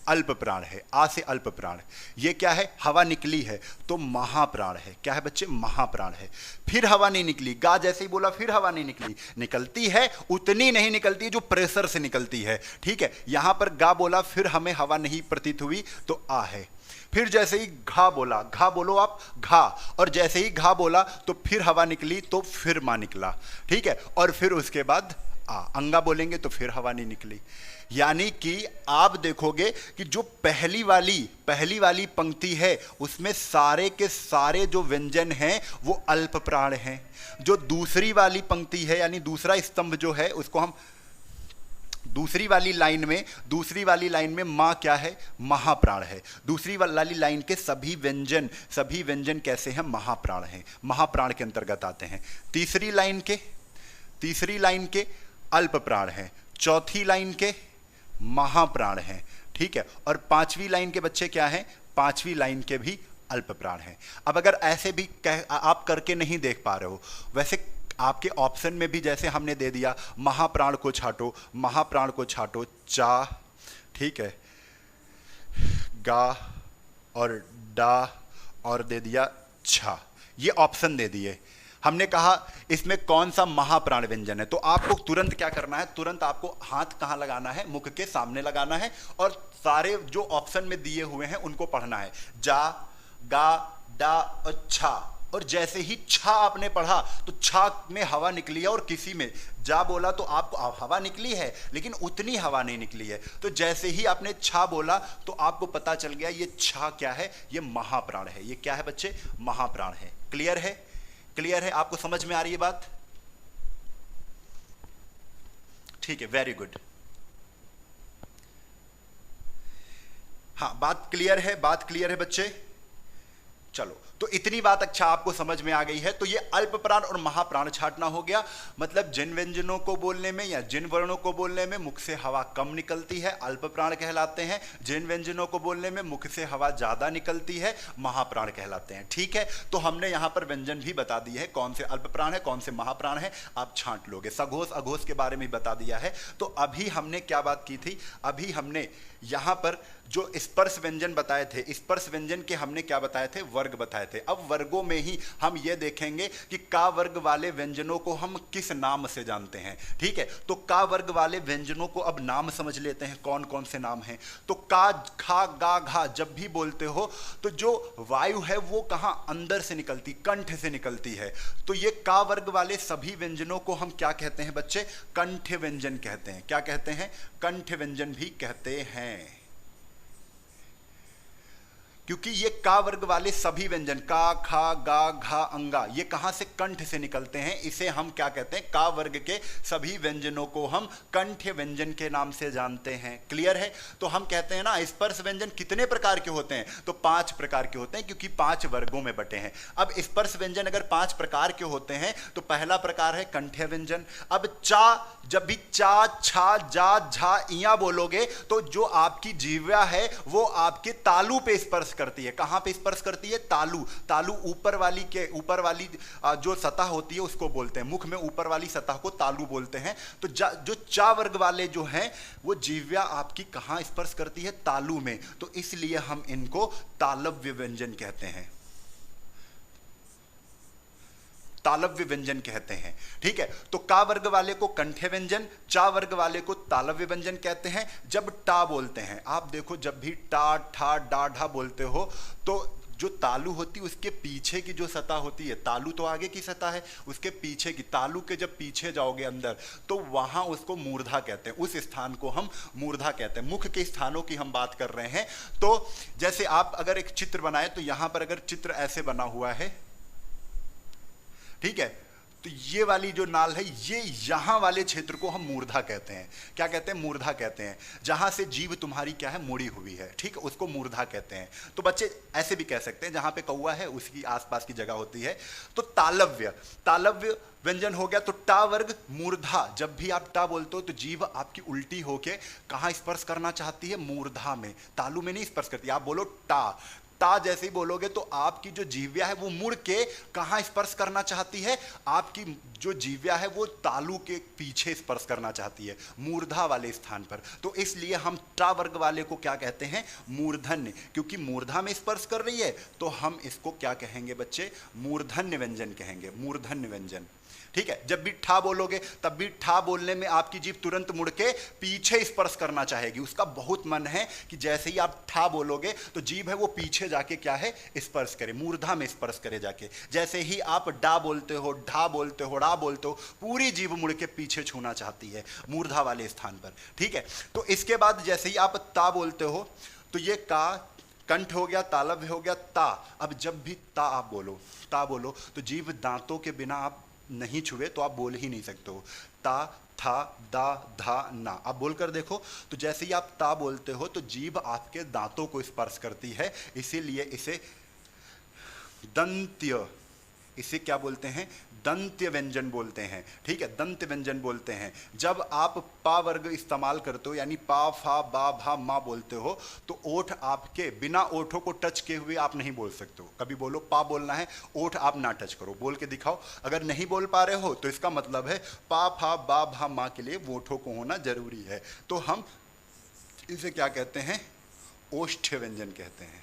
अल्प प्राण है, आ से अल्प प्राण। ये क्या है, हवा निकली है, तो महाप्राण है। क्या है बच्चे, महाप्राण है। फिर हवा नहीं निकली, गा जैसे ही बोला फिर हवा नहीं निकली, निकलती है उतनी नहीं निकलती जो प्रेशर से निकलती है, ठीक है। यहां पर गा बोला फिर हमें हवा नहीं प्रतीत हुई, तो आ है। फिर जैसे ही घा बोला, घा बोलो आप, घा, और जैसे ही घा बोला तो फिर हवा निकली, तो फिर मा निकला, ठीक है। और फिर उसके बाद आ, अंगा बोलेंगे तो फिर हवा नहीं निकली। यानी कि आप देखोगे कि जो पहली वाली पंक्ति है उसमें सारे के सारे जो व्यंजन हैं वो अल्प प्राण हैं। जो दूसरी वाली पंक्ति है, यानी दूसरा स्तंभ जो है, उसको हम दूसरी वाली लाइन में मां क्या है, महाप्राण है। दूसरी वाली लाइन के सभी व्यंजन कैसे हैं, महाप्राण हैं, महाप्राण के अंतर्गत आते हैं। तीसरी लाइन के अल्प प्राण हैं, चौथी लाइन के महाप्राण हैं, ठीक है। और पांचवी लाइन के बच्चे क्या हैं, पांचवी लाइन के भी अल्प प्राण हैं। अब अगर ऐसे भी आप करके नहीं देख पा रहे हो, वैसे आपके ऑप्शन में भी जैसे हमने दे दिया, महाप्राण को छाटो, चा, ठीक है, गा और डा, और दे दिया छा, ये ऑप्शन दे दिए। हमने कहा इसमें कौन सा महाप्राण व्यंजन है, तो आपको तुरंत क्या करना है, तुरंत आपको हाथ कहां लगाना है, मुख के सामने लगाना है, और सारे जो ऑप्शन में दिए हुए हैं उनको पढ़ना है, जा, गा, डा और छा। और जैसे ही छा आपने पढ़ा तो छा में हवा निकली है, और किसी में जा बोला तो आपको हवा निकली है लेकिन उतनी हवा नहीं निकली है। तो जैसे ही आपने छा बोला तो आपको पता चल गया ये छा क्या है, ये महाप्राण है। ये क्या है बच्चे, महाप्राण है। क्लियर है, क्लियर है, आपको समझ में आ रही है बात, ठीक है, वेरी गुड। हाँ, बात क्लियर है बच्चे। चलो, तो इतनी बात अच्छा आपको समझ में आ गई है। तो ये अल्प प्राण और महाप्राण छाटना हो गया, मतलब जिन व्यंजनों को बोलने में या जिन वर्णों को बोलने में मुख से हवा कम निकलती है, अल्प प्राण कहलाते हैं। जिन व्यंजनों को बोलने में मुख से हवा ज्यादा निकलती है, महाप्राण कहलाते हैं, ठीक है। तो हमने यहां पर व्यंजन भी बता दिए हैं, कौन से अल्प प्राण है, कौन से महाप्राण है, आप छांट लोगे। सघोष अघोष के बारे में बता दिया है। तो अभी हमने क्या बात की थी, अभी हमने यहां पर जो स्पर्श व्यंजन बताए थे, स्पर्श व्यंजन के हमने क्या बताए थे, वर्ग बताए थे। अब वर्गों में ही हम ये देखेंगे कि का वर्ग वाले व्यंजनों को हम किस नाम से जानते हैं, ठीक है। तो का वर्ग वाले व्यंजनों को अब नाम समझ लेते हैं, कौन कौन से नाम हैं। तो का, खा, गा, घा जब भी बोलते हो तो जो वायु है वो कहां, अंदर से निकलती, कंठ से निकलती है। तो ये का वर्ग वाले सभी व्यंजनों को हम क्या कहते हैं बच्चे, कंठ व्यंजन कहते हैं। क्या कहते हैं, कंठ व्यंजन भी कहते हैं। क्योंकि ये का वर्ग वाले सभी व्यंजन, का, खा, गा, घा, अंगा, ये कहां से, कंठ से निकलते हैं। इसे हम क्या कहते हैं, का वर्ग के सभी व्यंजनों को हम कंठ व्यंजन के नाम से जानते हैं। क्लियर है। तो हम कहते हैं ना, स्पर्श व्यंजन कितने प्रकार के होते हैं, तो 5 प्रकार के होते हैं, क्योंकि 5 वर्गों में बटे हैं। अब स्पर्श व्यंजन अगर 5 प्रकार के होते हैं तो पहला प्रकार है कंठ्य व्यंजन। अब चा, जब भी चा, छा, जा, झा, इया बोलोगे तो जो आपकी जीवा है वो आपके तालू पे स्पर्श करती है। कहां पे स्पर्श करती है, तालू ऊपर वाली जो सतह होती है उसको बोलते हैं, मुख में ऊपर वाली सतह को तालू बोलते हैं। तो जो चा वर्ग वाले जो हैं वो जीव्या आपकी कहां स्पर्श करती है, तालू में। तो इसलिए हम इनको तालव्य व्यंजन कहते हैं, तालव्य व्यंजन कहते हैं, ठीक है। तो का वर्ग वाले को कंठ्य व्यंजन, चा वर्ग वाले को तालव्य व्यंजन कहते हैं। जब टा बोलते हैं, आप देखो जब भी टा, ठा, डा, ढा बोलते हो तो जो तालु होती है उसके पीछे की जो सतह होती है, तालु तो आगे की सतह है, उसके पीछे की, तालु के जब पीछे जाओगे अंदर तो वहां उसको मूर्धा कहते हैं, उस स्थान को हम मूर्धा कहते हैं। मुख के स्थानों की हम बात कर रहे हैं। तो जैसे आप अगर एक चित्र बनाए तो यहां पर अगर चित्र ऐसे बना हुआ है, ठीक है, तो ये वाली जो नाल है, ये यहां वाले क्षेत्र को हम मूर्धा कहते हैं। क्या कहते हैं? मूर्धा कहते हैं। जहां से जीभ तुम्हारी क्या है, मुड़ी हुई है, ठीक है, उसको मूर्धा कहते हैं। तो बच्चे ऐसे भी कह सकते हैं, जहां पे कौवा है उसकी आसपास की जगह होती है। तो तालव्य, तालव्य व्यंजन हो गया। तो टा वर्ग मूर्धा, जब भी आप टा बोलते हो तो जीभ आपकी उल्टी होके कहां स्पर्श करना चाहती है? मूर्धा में, तालु में नहीं स्पर्श करती। आप बोलो टा, ता जैसे ही बोलोगे तो आपकी जो जीव्या है वो मुड़ के कहां स्पर्श करना चाहती है? आपकी जो जीव्या है वो तालु के पीछे स्पर्श करना चाहती है, मूर्धा वाले स्थान पर। तो इसलिए हम टा वर्ग वाले को क्या कहते हैं? मूर्धन्य, क्योंकि मूर्धा में स्पर्श कर रही है तो हम इसको क्या कहेंगे बच्चे? मूर्धन्य व्यंजन कहेंगे, मूर्धन्य व्यंजन। ठीक है, जब भी ठा बोलोगे तब भी ठा बोलने में आपकी जीभ तुरंत मुड़ के पीछे स्पर्श करना चाहेगी। उसका बहुत मन है कि जैसे ही आप ठा बोलोगे तो जीभ है वो पीछे जाके क्या है? स्पर्श करे, मूर्धा में स्पर्श करे जाके। जैसे ही आप डा बोलते हो, ढा बोलते हो, ड़ा बोलते हो, पूरी जीभ मुड़ के पीछे छूना चाहती है मूर्धा वाले स्थान पर। ठीक है, तो इसके बाद जैसे ही आप ता बोलते हो तो ये का कंठ हो गया, तालव्य हो गया, ता। अब जब भी ता आप बोलो, ता बोलो तो जीभ दांतों के बिना आप नहीं छुए तो आप बोल ही नहीं सकते हो। ता, था, दा, धा, ना। आप बोलकर देखो तो जैसे ही आप ता बोलते हो तो जीभ आपके दांतों को स्पर्श करती है, इसीलिए इसे दंत्य, इसे क्या बोलते हैं? दंत्य व्यंजन बोलते हैं। ठीक है, दंत्य व्यंजन बोलते हैं। जब आप पा वर्ग इस्तेमाल करते हो, यानी पा, फा, बा, भा, मा बोलते हो तो ओठ आपके बिना ओठों को टच किए हुए आप नहीं बोल सकते हो। कभी बोलो पा बोलना है, ओठ आप ना टच करो, बोल के दिखाओ। अगर नहीं बोल पा रहे हो तो इसका मतलब है पा, फा, बा, भा, मा के लिए ओठों को होना जरूरी है। तो हम इसे क्या कहते हैं? ओष्ठ्य व्यंजन कहते हैं,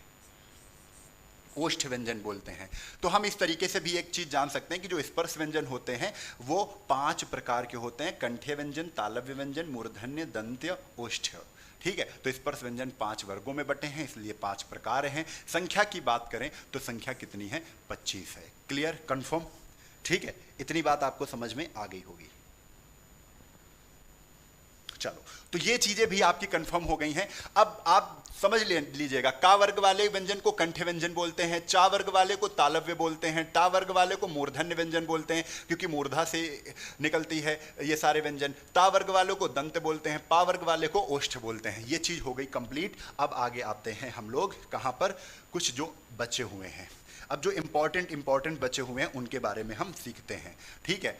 ओष्ठ व्यंजन बोलते हैं। तो हम इस तरीके से भी एक चीज जान सकते हैं कि जो स्पर्श व्यंजन होते हैं वो 5 प्रकार के होते हैं: कंठ्य व्यंजन, तालव्य व्यंजन, मूर्धन्य, दंत्य, ओष्ठ्य। ठीक है, तो स्पर्श व्यंजन 5 वर्गों में बटे हैं, इसलिए 5 प्रकार हैं। संख्या की बात करें तो संख्या कितनी है? 25 है। Clear, confirm? ठीक है, इतनी बात आपको समझ में आ गई होगी। चलो, तो ये चीजें भी आपकी कंफर्म हो गई हैं। अब आप समझ लीजिएगा, का वर्ग वाले व्यंजन को कंठ्य व्यंजन बोलते हैं, चा वर्ग वाले को तालव्य बोलते हैं, टा वर्ग वाले को मूर्धन्य व्यंजन बोलते हैं क्योंकि मूर्धा से निकलती है ये सारे व्यंजन, ता वर्ग वालों को दंत बोलते हैं, पा वर्ग वाले को ओष्ठ बोलते हैं। ये चीज हो गई कंप्लीट। अब आगे आते हैं हम लोग कहां पर? कुछ जो बचे हुए हैं। अब जो इंपॉर्टेंट बचे हुए हैं उनके बारे में हम सीखते हैं। ठीक है,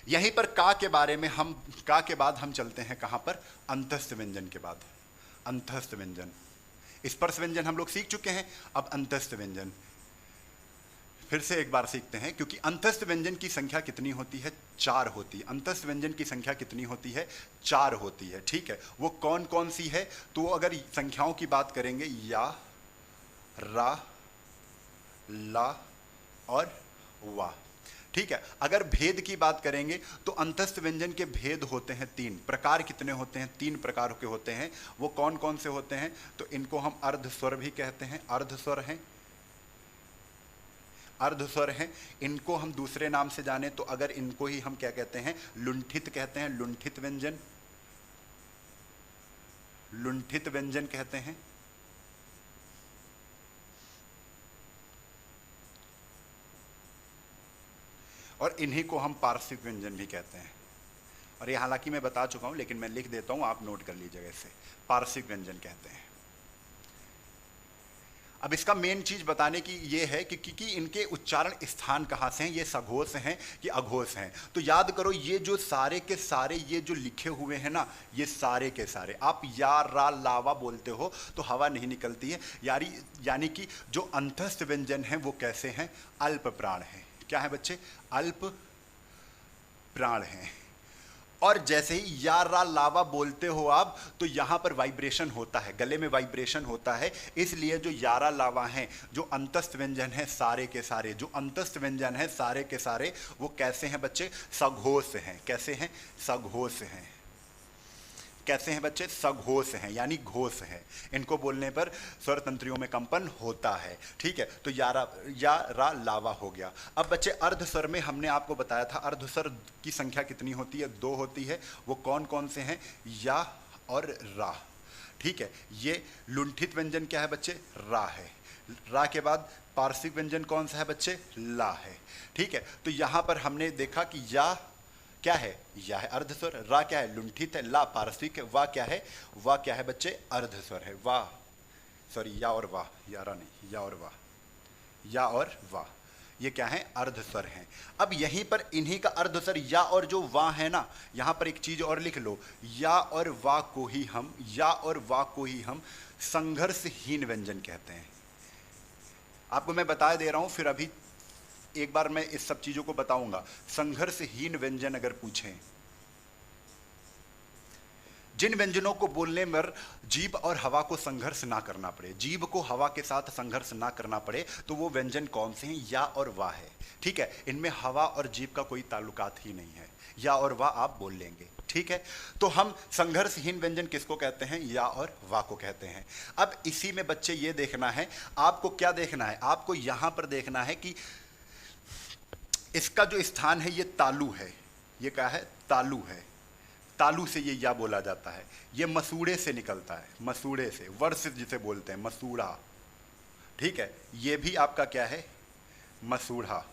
यहीं पर का के बारे में हम, का के बाद हम चलते हैं कहां पर? अंतस्थ व्यंजन के बाद। अंतस्थ व्यंजन, स्पर्श व्यंजन हम लोग सीख चुके हैं, अब अंतस्थ व्यंजन फिर से एक बार सीखते हैं, क्योंकि अंतस्थ व्यंजन की संख्या कितनी होती है? 4 होती है। अंतस्थ व्यंजन की संख्या कितनी होती है? 4 होती है। ठीक है, वो कौन कौन सी है? तो अगर संख्याओं की बात करेंगे, या, रा, ला और वा। ठीक है, अगर भेद की बात करेंगे तो अंतस्थ व्यंजन के भेद होते हैं 3 प्रकार। कितने होते हैं? 3 प्रकार के होते हैं। वो कौन कौन से होते हैं? तो इनको हम अर्ध स्वर भी कहते हैं, अर्ध स्वर हैं, अर्ध स्वर हैं। इनको हम दूसरे नाम से जाने तो अगर इनको ही हम क्या कहते हैं? लुंठित कहते हैं, लुंठित व्यंजन, लुंठित व्यंजन कहते हैं। और इन्हीं को हम पार्श्विक व्यंजन भी कहते हैं। और ये हालांकि मैं बता चुका हूं लेकिन मैं लिख देता हूं, आप नोट कर लीजिएगा इसे। पार्श्विक व्यंजन कहते हैं। अब इसका मेन चीज बताने की ये है कि इनके उच्चारण स्थान कहाँ से हैं, ये सघोष हैं कि अघोष हैं। तो याद करो, ये जो सारे के सारे ये जो लिखे हुए हैं ना, ये सारे के सारे आप या, रा, लावा बोलते हो तो हवा नहीं निकलती है। यानी कि जो अंतस्थ व्यंजन हैं वो कैसे हैं? अल्प प्राण हैं। क्या है बच्चे? अल्प प्राण हैं। और जैसे ही या, रा, लावा बोलते हो आप तो यहां पर वाइब्रेशन होता है, गले में वाइब्रेशन होता है। इसलिए जो यारा लावा हैं, जो अंतस्थ व्यंजन है सारे के सारे, जो अंतस्थ व्यंजन है सारे के सारे, वो कैसे हैं बच्चे? सघोष हैं। कैसे हैं? सघोष हैं। कैसे हैं बच्चे? सघोष हैं, यानी घोष हैं। इनको बोलने पर स्वर तंत्रियों में कंपन होता है। ठीक है, तो या रा लावा हो गया। अब बच्चे अर्ध स्वर में हमने आपको बताया था अर्ध स्वर की संख्या कितनी होती है? 2 होती है। वो कौन कौन से हैं? या और रा। ठीक है, ये लुंठित व्यंजन क्या है बच्चे? रा है। रा के बाद पार्श्विक व्यंजन कौन सा है बच्चे? ला है। ठीक है, तो यहां पर हमने देखा कि या क्या है? या है अर्ध स्वर। रा क्या है? लुंठित है। ला पार्श्विक है। वा क्या है? वा क्या है बच्चे? अर्ध स्वर है। वाह, सॉरी, या और वाह, या रा नहीं, या और वाह, या और वाह, ये क्या है? अर्ध स्वर हैं। अब यहीं पर इन्हीं का अर्ध स्वर या और जो वाह है ना, यहां पर एक चीज और लिख लो, या और वाह को ही हम, या और वाह को ही हम संघर्षहीन व्यंजन कहते हैं। आपको मैं बता दे रहा हूं, फिर अभी एक बार मैं इस सब चीजों को बताऊंगा। संघर्षहीन व्यंजन अगर पूछें, जिन व्यंजनों को बोलने पर जीभ और हवा को संघर्ष ना करना पड़े, जीभ को हवा के साथ संघर्ष ना करना पड़े, तो वो व्यंजन कौन से हैं? या और वाह है। ठीक है, इनमें हवा और जीभ का कोई ताल्लुकात ही नहीं है। या और वाह आप बोल लेंगे। ठीक है, तो हम संघर्षहीन व्यंजन किसको कहते हैं? या और वाह को कहते हैं। अब इसी में बच्चे ये देखना है आपको, क्या देखना है आपको? यहां पर देखना है कि इसका जो स्थान है ये तालु है। ये क्या है? तालु है। तालु से ये या बोला जाता है। ये मसूड़े से निकलता है, मसूड़े से, वर्ष जिसे बोलते हैं, मसूड़ा। ठीक है, ये भी आपका क्या है? मसूड़ा।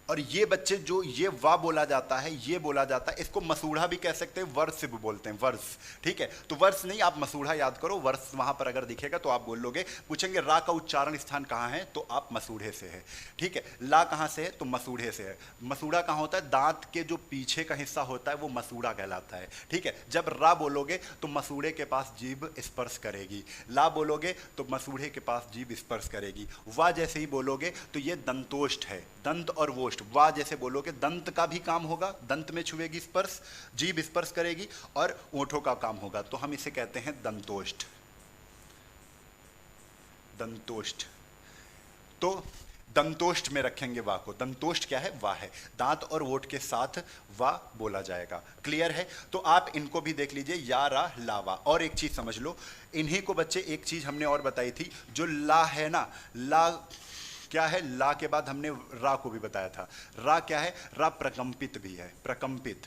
और ये बच्चे जो ये वा बोला जाता है, ये बोला जाता है, इसको मसूड़ा भी कह सकते हैं, वर्ष भी बोलते हैं, वर्ष। ठीक है, तो वर्ष नहीं, आप मसूड़ा याद करो, वर्ष वहां पर अगर दिखेगा तो आप बोल लोगे। पूछेंगे रा का उच्चारण स्थान कहाँ है, तो आप मसूड़े से है। ठीक है, ला कहाँ से है, तो मसूड़े से है। मसूड़ा कहाँ होता है? दांत के जो पीछे का हिस्सा होता है वो मसूड़ा कहलाता है। ठीक है, जब रा बोलोगे तो मसूड़े के पास जीभ स्पर्श करेगी, ला बोलोगे तो मसूड़े के पास जीभ स्पर्श करेगी। वा जैसे ही बोलोगे तो ये दंतोष्ठ है, दंत और वोष्ठ। वा जैसे बोलोगे दंत का भी काम होगा, दंत में छुएगी स्पर्श, जीभ स्पर्श करेगी, और ओठों का काम होगा, तो हम इसे कहते हैं दंतोष्ठ। दंतोष्ठ, तो दंतोष्ठ में रखेंगे वाह को। दंतोष्ठ क्या है? वाह है। दांत और वोट के साथ वाह बोला जाएगा। क्लियर है? तो आप इनको भी देख लीजिए, या रा लावा। और एक चीज समझ लो, इन्हीं को बच्चे एक चीज हमने और बताई थी, जो ला है ना, ला क्या है? ला के बाद हमने रा को भी बताया था। रा क्या है? रा प्रकंपित भी है, प्रकंपित,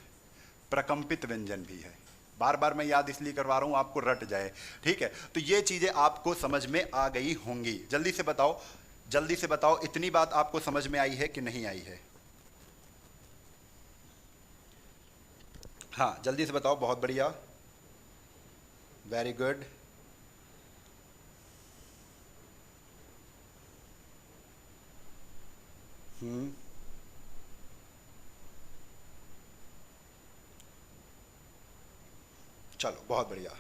प्रकंपित व्यंजन भी है। बार बार मैं याद इसलिए करवा रहा हूं आपको रट जाए। ठीक है, तो ये चीजें आपको समझ में आ गई होंगी। जल्दी से बताओ, जल्दी से बताओ, इतनी बात आपको समझ में आई है कि नहीं आई है? हाँ, जल्दी से बताओ। बहुत बढ़िया, वेरी गुड। चलो, बहुत बढ़िया,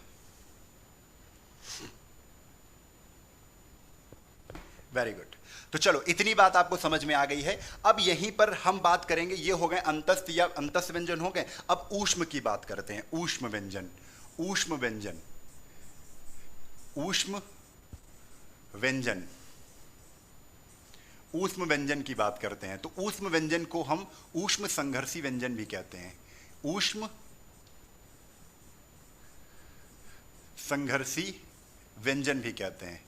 वेरी गुड। तो चलो, इतनी बात आपको समझ में आ गई है। अब यहीं पर हम बात करेंगे, ये हो गए अंतस्थ या अंतस्थ व्यंजन हो गए। अब ऊष्म की बात करते हैं, ऊष्म व्यंजन। ऊष्म व्यंजन, ऊष्म व्यंजन, ऊष्म व्यंजन की बात करते हैं। तो ऊष्म व्यंजन को हम ऊष्म संघर्षी व्यंजन भी कहते हैं। ऊष्म संघर्षी व्यंजन भी कहते हैं।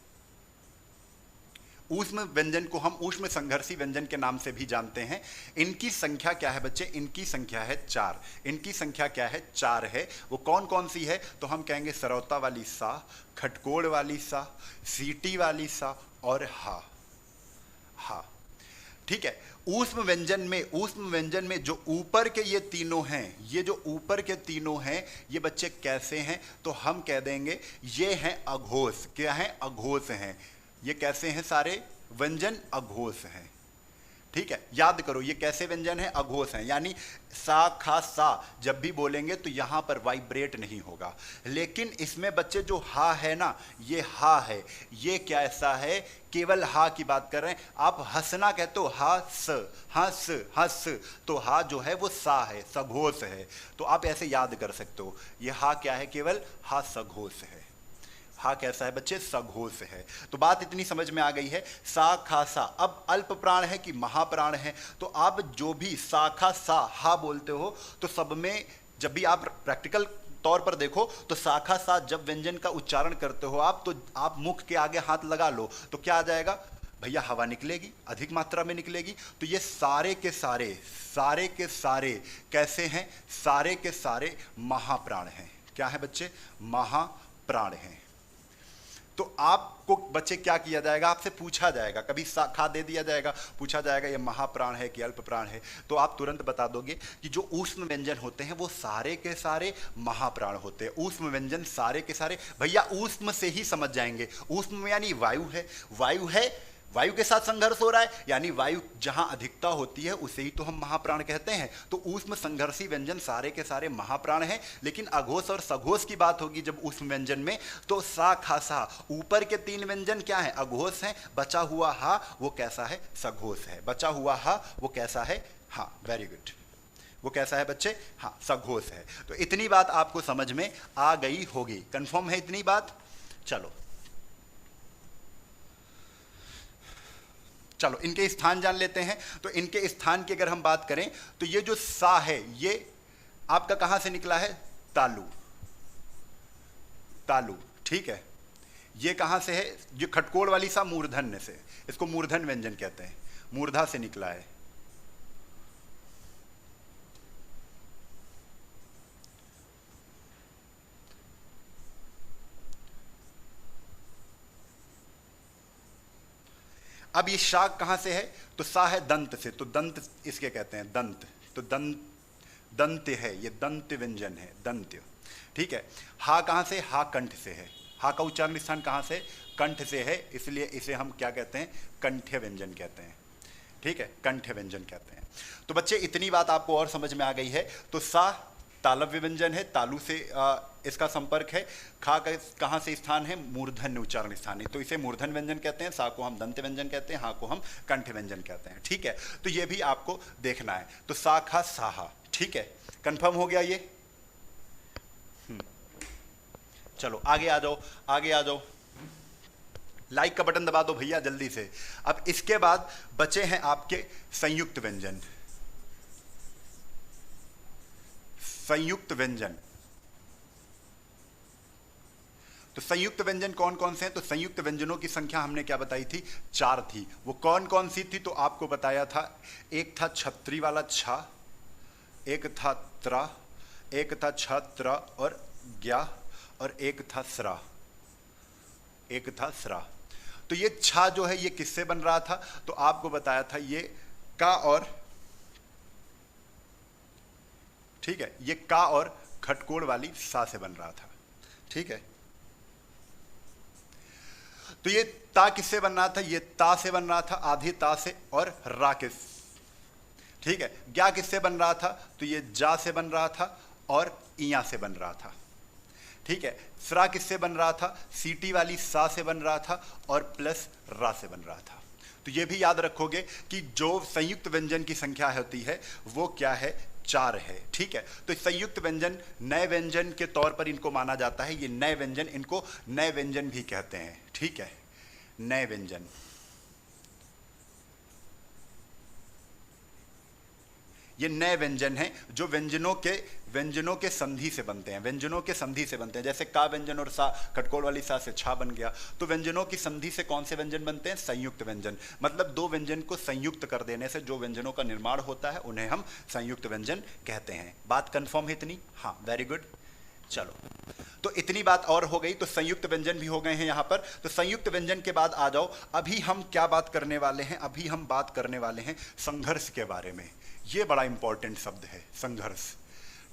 ऊष्म व्यंजन को हम ऊष्म संघर्षी व्यंजन के नाम से भी जानते हैं। इनकी संख्या क्या है बच्चे? इनकी संख्या है 4। इनकी संख्या क्या है? 4 है। वो कौन कौन सी है? तो हम कहेंगे सरौता वाली सा, खटकोड़ वाली सा, सीटी वाली सा और हा। हा, ठीक है। ऊष्म व्यंजन में जो ऊपर के ये तीनों हैं, ये जो ऊपर के तीनों हैं, ये बच्चे कैसे हैं? तो हम कह देंगे ये हैं अघोष। क्या हैं? अघोष हैं। ये कैसे हैं? सारे व्यंजन अघोष हैं। ठीक है, याद करो ये कैसे व्यंजन है? अघोष हैं। यानी सा खा सा जब भी बोलेंगे तो यहां पर वाइब्रेट नहीं होगा। लेकिन इसमें बच्चे जो हा है ना, ये हा है, ये क्या ऐसा है? केवल हा की बात कर रहे हैं। आप हंसना कहते हो, हा स, हंस, हंस, तो हा जो है वो सा है, सघोष है। तो आप ऐसे याद कर सकते हो, ये हा क्या है? केवल हा सघोष है। हा कैसा है बच्चे? सघोष है। तो बात इतनी समझ में आ गई है। सा खा सा। अब अल्प प्राण है कि महाप्राण है? तो आप जो भी सा खा सा हा बोलते हो, तो सब में जब भी आप प्रैक्टिकल तौर पर देखो तो शाखा सा जब व्यंजन का उच्चारण करते हो आप, तो आप मुख के आगे हाथ लगा लो तो क्या आ जाएगा भैया, हवा निकलेगी, अधिक मात्रा में निकलेगी। तो ये सारे के सारे कैसे हैं? सारे के सारे महाप्राण हैं। क्या है बच्चे? महाप्राण हैं। तो आपको बच्चे क्या किया जाएगा, आपसे पूछा जाएगा, कभी शाखा दे दिया जाएगा, पूछा जाएगा ये महाप्राण है कि अल्प प्राण है, तो आप तुरंत बता दोगे कि जो ऊष्म व्यंजन होते हैं वो सारे के सारे महाप्राण होते हैं। ऊष्म व्यंजन सारे के सारे, भैया ऊष्म से ही समझ जाएंगे, ऊष्म यानी वायु है, वायु है, वायु के साथ संघर्ष हो रहा है, यानी वायु जहां अधिकता होती है उसे ही तो हम महाप्राण कहते हैं। तो ऊष्म संघर्षी व्यंजन सारे के सारे महाप्राण हैं। लेकिन अघोष और सघोष की बात होगी जब ऊष्म व्यंजन में, तो सा खा सा, ऊपर के 3 व्यंजन क्या है? अघोष हैं। बचा हुआ हा वो कैसा है? सघोष है। बचा हुआ हा वो कैसा है? हाँ, वेरी गुड, वो कैसा है बच्चे? हाँ, सघोष है। तो इतनी बात आपको समझ में आ गई होगी। कंफर्म है इतनी बात? चलो चलो इनके स्थान जान लेते हैं। तो इनके स्थान की अगर हम बात करें तो ये जो सा है ये आपका कहां से निकला है? तालु, तालु, ठीक है। ये कहां से है? ये खटकोड़ वाली सा मूर्धन्य से, इसको मूर्धन व्यंजन कहते हैं, मूर्धा से निकला है। अब ये शाक कहां से है? तो सा है दंत से, तो दंत इसके कहते हैं दंत, तो दंत है, ये दंत व्यंजन है, दंत, ठीक है। हा कहां से? हा कंठ से है। हा का उच्चारण स्थान कहां से? कंठ से है, इसलिए इसे हम क्या कहते हैं? कंठ्य व्यंजन कहते हैं, ठीक है, कंठ्य व्यंजन कहते हैं। तो बच्चे इतनी बात आपको और समझ में आ गई है। तो सा तालव्य व्यंजन है, तालु से इसका संपर्क है। खा का कहाँ से स्थान है? मूर्धन्य उच्चारण स्थान है, तो इसे मूर्धन व्यंजन कहते हैं। सा को हम दंत व्यंजन कहते हैं, हा को हम कंठ व्यंजन कहते हैं, ठीक है। तो ये भी आपको देखना है। तो सा खा साहा, ठीक है, कंफर्म हो गया ये? चलो आगे आ जाओ, आगे आ जाओ, लाइक का बटन दबा दो भैया जल्दी से। अब इसके बाद बचे हैं आपके संयुक्त व्यंजन। संयुक्त व्यंजन, तो संयुक्त व्यंजन कौन कौन से हैं? तो संयुक्त व्यंजनों की संख्या हमने क्या बताई थी? 4 थी। वो कौन कौन सी थी? तो आपको बताया था, एक था छत्री वाला छा, एक था त्रा, एक था छत्र और ज्ञा, और एक था स्रा, एक था स्रा। तो ये छा जो है ये किससे बन रहा था? तो आपको बताया था ये का और, ठीक है, ये का और खटकोड़ वाली सा से बन रहा था, ठीक है। तो ये ता किससे बन रहा था? ये ता से बन रहा था, आधी ता से, और रा के, ठीक है। ज्ञा किससे बन रहा था? तो ये जा से बन रहा था और इया से बन रहा था, ठीक है। स्रा किससे बन रहा था? सीटी वाली सा से बन रहा था और प्लस रा से बन रहा था। तो ये भी याद रखोगे कि जो संयुक्त व्यंजन की संख्या होती है वो क्या है? 4 है, ठीक है। तो संयुक्त व्यंजन नए व्यंजन के तौर पर इनको माना जाता है। ये नए व्यंजन, इनको नए व्यंजन भी कहते हैं, ठीक है, नए व्यंजन। ये नए व्यंजन हैं जो व्यंजनों के संधि से बनते हैं, व्यंजनों के संधि से बनते हैं। जैसे का व्यंजन और सा, खटकोड़ वाली सा से छा बन गया, तो व्यंजनों की संधि से कौन से व्यंजन बनते हैं? संयुक्त व्यंजन। मतलब 2 व्यंजन को संयुक्त कर देने से जो व्यंजनों का निर्माण होता है उन्हें हम संयुक्त व्यंजन कहते हैं। बात कंफर्म है इतनी? हाँ, वेरी गुड। चलो, तो इतनी बात और हो गई। तो संयुक्त व्यंजन भी हो गए हैं यहां पर। तो संयुक्त व्यंजन के बाद आ जाओ, अभी हम क्या बात करने वाले हैं? अभी हम बात करने वाले हैं संघर्ष के बारे में। ये बड़ा इंपॉर्टेंट शब्द है, संघर्ष,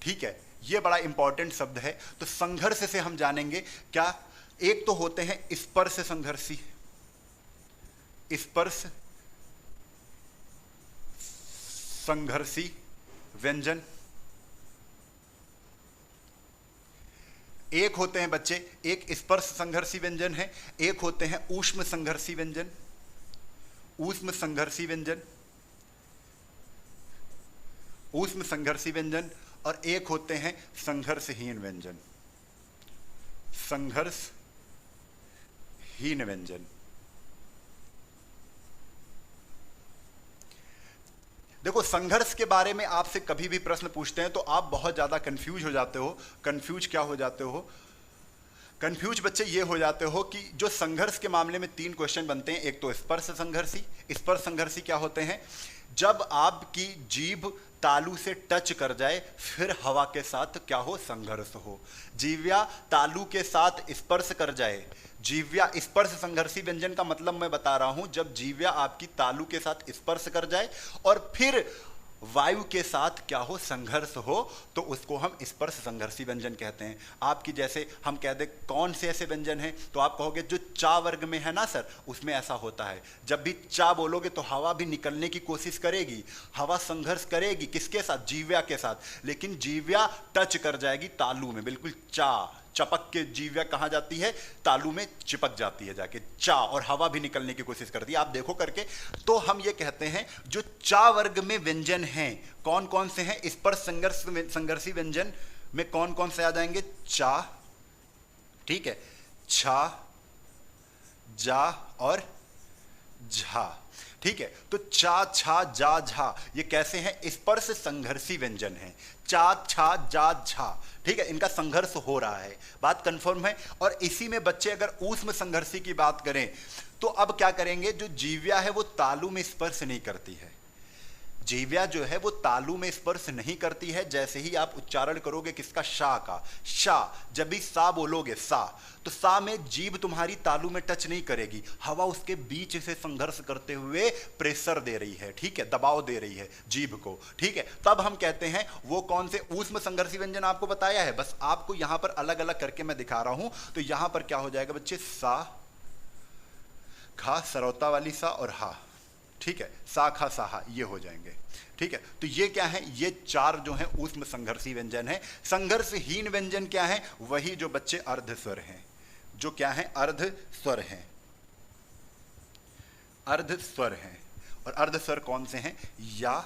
ठीक है, ये बड़ा इंपॉर्टेंट शब्द है। तो संघर्ष से हम जानेंगे क्या, एक तो होते हैं स्पर्श संघर्षी, स्पर्श संघर्षी व्यंजन, एक होते हैं बच्चे, एक स्पर्श संघर्षी व्यंजन है, एक होते हैं ऊष्म संघर्षी व्यंजन, ऊष्म संघर्षी व्यंजन, ऊष्म संघर्षी व्यंजन, और एक होते हैं संघर्षहीन व्यंजन, संघर्षहीन व्यंजन। देखो, संघर्ष के बारे में आपसे कभी भी प्रश्न पूछते हैं तो आप बहुत ज्यादा कंफ्यूज हो जाते हो। कंफ्यूज क्या हो जाते हो? कंफ्यूज बच्चे ये हो जाते हो कि जो संघर्ष के मामले में 3 क्वेश्चन बनते हैं। एक तो स्पर्श संघर्षी। स्पर्श संघर्षी क्या होते हैं? जब आपकी जीभ तालू से टच कर जाए फिर हवा के साथ क्या हो? संघर्ष हो। जीव्या तालू के साथ स्पर्श कर जाए। जीव्या स्पर्श संघर्षी व्यंजन का मतलब मैं बता रहा हूं, जब जीव्या आपकी तालू के साथ स्पर्श कर जाए और फिर वायु के साथ क्या हो? संघर्ष हो, तो उसको हम स्पर्श संघर्षी व्यंजन कहते हैं। आपकी जैसे हम कह दे कौन से ऐसे व्यंजन हैं, तो आप कहोगे जो चा वर्ग में है ना सर, उसमें ऐसा होता है। जब भी चा बोलोगे तो हवा भी निकलने की कोशिश करेगी, हवा संघर्ष करेगी किसके साथ? जीव्या के साथ। लेकिन जीव्या टच कर जाएगी तालू में, बिल्कुल चा चपक के जीव्या कहाँ जाती है? तालू में चिपक जाती है जाके चा, और हवा भी निकलने की कोशिश करती है। आप देखो करके। तो हम ये कहते हैं जो चा वर्ग में व्यंजन हैं, कौन कौन से हैं? स्पर्श संघर्षी व्यंजन में कौन कौन से आ जाएंगे? चा, ठीक है, छा, जा और झा, ठीक है। तो चा, छा, जा, झा ये कैसे हैं? स्पर्श संघर्षी व्यंजन हैं। चा, छा, जा, झा, ठीक है, इनका संघर्ष हो रहा है, बात कंफर्म है। और इसी में बच्चे अगर ऊष्म संघर्षी की बात करें तो अब क्या करेंगे? जो जीव्या है वो तालू में स्पर्श नहीं करती है। जीव्या जो है वो तालू में स्पर्श नहीं करती है। जैसे ही आप उच्चारण करोगे किसका? शा का, शा, जब भी सा बोलोगे सा, तो सा में जीभ तुम्हारी तालू में टच नहीं करेगी, हवा उसके बीच से संघर्ष करते हुए प्रेशर दे रही है, ठीक है, दबाव दे रही है जीभ को, ठीक है। तब हम कहते हैं वो कौन से? ऊष्म संघर्षी व्यंजन आपको बताया है, बस आपको यहां पर अलग अलग करके मैं दिखा रहा हूं। तो यहां पर क्या हो जाएगा बच्चे? सा, खा, सरौता वाली सा और हा, ठीक है, सा, खा, साहा, ये हो जाएंगे, ठीक है। तो ये क्या है? ये 4 जो हैं ऊष्म संघर्षी व्यंजन हैं। संघर्षहीन व्यंजन क्या है? वही जो बच्चे अर्ध स्वर हैं, जो क्या है? अर्ध स्वर हैं, अर्ध स्वर हैं। और अर्ध स्वर कौन से हैं? या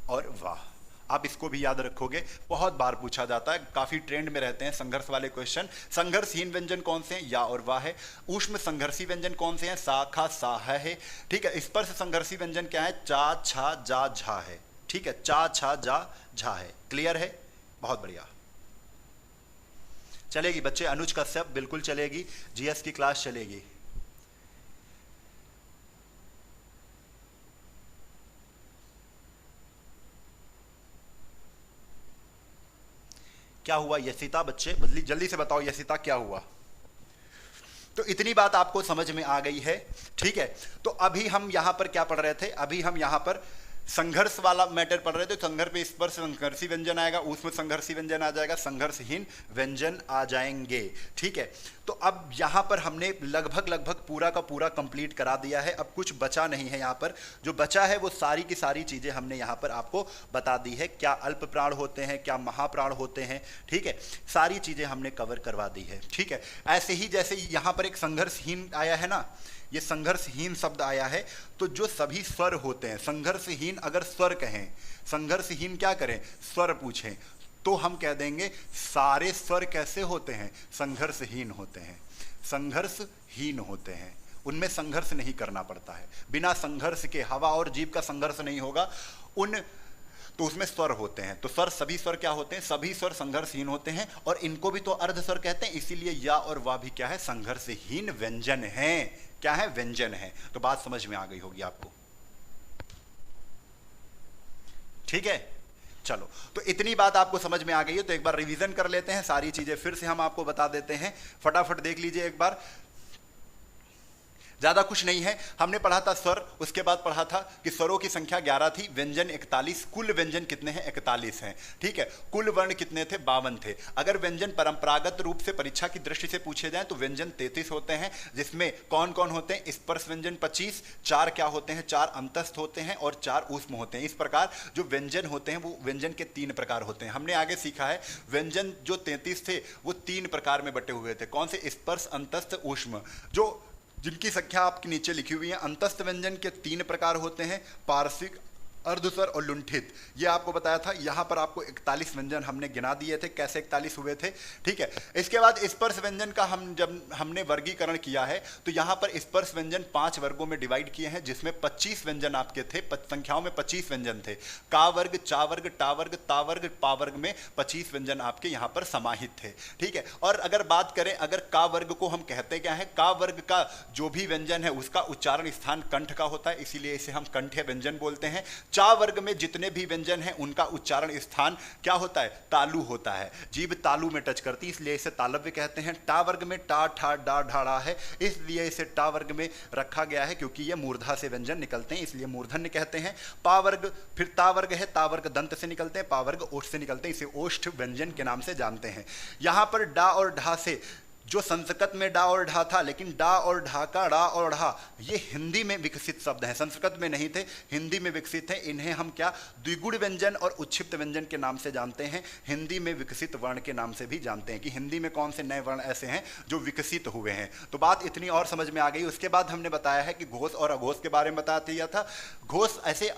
और वाह। आप इसको भी याद रखोगे, बहुत बार पूछा जाता है, काफी ट्रेंड में रहते हैं संघर्ष वाले क्वेश्चन। संघर्षहीन व्यंजन कौन से हैं? या और वाह है। ऊष्म संघर्षी व्यंजन कौन से हैं? सा, खा, साहा है, ठीक है। स्पर्श संघर्षी व्यंजन क्या है? चा, छा, जा, झा है, ठीक है, चा, छा, जा, झा है। क्लियर है? बहुत बढ़िया, चलेगी बच्चे। अनुज कश्यप बिल्कुल चलेगी, जीएस की क्लास चलेगी। क्या हुआ यशिता? बच्चे बदली जल्दी से बताओ यशिता क्या हुआ? तो इतनी बात आपको समझ में आ गई है, ठीक है। तो अभी हम यहां पर क्या पढ़ रहे थे? अभी हम यहां पर संघर्ष वाला मैटर पढ़ रहे थे। संघर्ष पे स्पर्श संघर्षी व्यंजन आएगा, उसमें संघर्षी व्यंजन आ जाएगा, संघर्षहीन व्यंजन आ जाएंगे, ठीक है। तो अब यहां पर हमने लगभग पूरा का पूरा कंप्लीट करा दिया है। अब कुछ बचा नहीं है यहां पर। जो बचा है वो सारी की सारी चीजें हमने यहां पर आपको बता दी है। क्या अल्प प्राण होते हैं, क्या महाप्राण होते हैं, ठीक है, सारी चीजें हमने कवर करवा दी है, ठीक है। ऐसे ही जैसे यहां पर एक संघर्षहीन आया है ना, ये संघर्षहीन शब्द आया है, तो जो सभी स्वर होते हैं, संघर्षहीन अगर स्वर कहें, संघर्षहीन क्या करें? स्वर पूछें, तो हम कह देंगे सारे स्वर कैसे होते हैं? संघर्षहीन होते हैं, संघर्षहीन होते हैं, उनमें संघर्ष नहीं करना पड़ता है। बिना संघर्ष के हवा और जीभ का संघर्ष नहीं होगा, तो उसमें स्वर होते हैं। तो स्वर, सभी स्वर क्या होते हैं? सभी स्वर संघर्षहीन होते हैं, और इनको भी तो अर्ध स्वर कहते हैं, इसीलिए या और वाह भी क्या है? संघर्षहीन व्यंजन है। क्या है? व्यंजन है। तो बात समझ में आ गई होगी आपको, ठीक है। चलो, तो इतनी बात आपको समझ में आ गई है, तो एक बार रिवीजन कर लेते हैं, सारी चीजें फिर से हम आपको बता देते हैं। फटाफट देख लीजिए एक बार, ज्यादा कुछ नहीं है। हमने पढ़ा था स्वर, उसके बाद पढ़ा था कि स्वरों की संख्या 11 थी, व्यंजन 41, कुल व्यंजन कितने हैं? 41 हैं, ठीक है। कुल वर्ण कितने थे? 52 थे। अगर व्यंजन परंपरागत रूप से परीक्षा की दृष्टि से पूछे जाएं तो व्यंजन 33 होते हैं, जिसमें कौन कौन होते हैं? स्पर्श व्यंजन 25, 4 क्या होते हैं? 4 अंतस्थ होते हैं और 4 ऊष्म होते हैं। इस प्रकार जो व्यंजन होते हैं वो व्यंजन के 3 प्रकार होते हैं। हमने आगे सीखा है व्यंजन जो 33 थे वो 3 प्रकार में बटे हुए थे। कौन से? स्पर्श, अंतस्थ, ऊष्म, जो जिनकी संख्या आपके नीचे लिखी हुई है। अंतस्थ व्यंजन के 3 प्रकार होते हैं, पार्श्विक, अर्धस्वर और लुंठित, ये आपको बताया था। यहां पर आपको 41 व्यंजन हमने गिना दिए थे, कैसे 41 हुए थे, ठीक है। इसके बाद स्पर्श व्यंजन का जब हमने वर्गीकरण किया है तो यहां पर स्पर्श व्यंजन 5 वर्गों में डिवाइड किए हैं, जिसमें 25 व्यंजन आपके थे, संख्याओं में 25 व्यंजन थे। का वर्ग, चा वर्ग, टा वर्ग, ता वर्ग, पा वर्ग में 25 व्यंजन आपके यहां पर समाहित थे, ठीक है। और अगर बात करें, अगर का वर्ग को हम कहते क्या है, का वर्ग का जो भी व्यंजन है उसका उच्चारण स्थान कंठ का होता है, इसीलिए इसे हम कंठ्य व्यंजन बोलते हैं। चा वर्ग में जितने भी व्यंजन हैं उनका उच्चारण स्थान क्या होता है, तालु होता है, जीभ तालु में टच करती है, इसलिए इसे तालव्य कहते हैं। टा वर्ग में टा, ठा, डा, ढा, ड़ा है, इसलिए इसे टा वर्ग में रखा गया है, क्योंकि ये मूर्धा से व्यंजन निकलते हैं, इसलिए मूर्धन्य कहते हैं। पा वर्ग, फिर ता वर्ग है, ता वर्ग दंत से निकलते हैं, पा वर्ग ओष्ठ से निकलते हैं, इसे ओष्ठ व्यंजन के नाम से जानते हैं। यहां पर डा और ढा से, जो संस्कृत में डा और ढा था, लेकिन डा और ढा का डा और ढा ये हिंदी में विकसित शब्द हैं, संस्कृत में नहीं थे, हिंदी में विकसित हैं। इन्हें हम क्या द्विगुण व्यंजन और उच्छिप्त व्यंजन के नाम से जानते हैं, हिंदी में विकसित वर्ण के नाम से भी जानते हैं, कि हिंदी में कौन से नए वर्ण ऐसे हैं जो विकसित हुए हैं। तो बात इतनी और समझ में आ गई। उसके बाद हमने बताया है कि घोष और अघोष के बारे में बता दिया था। घोष ऐसे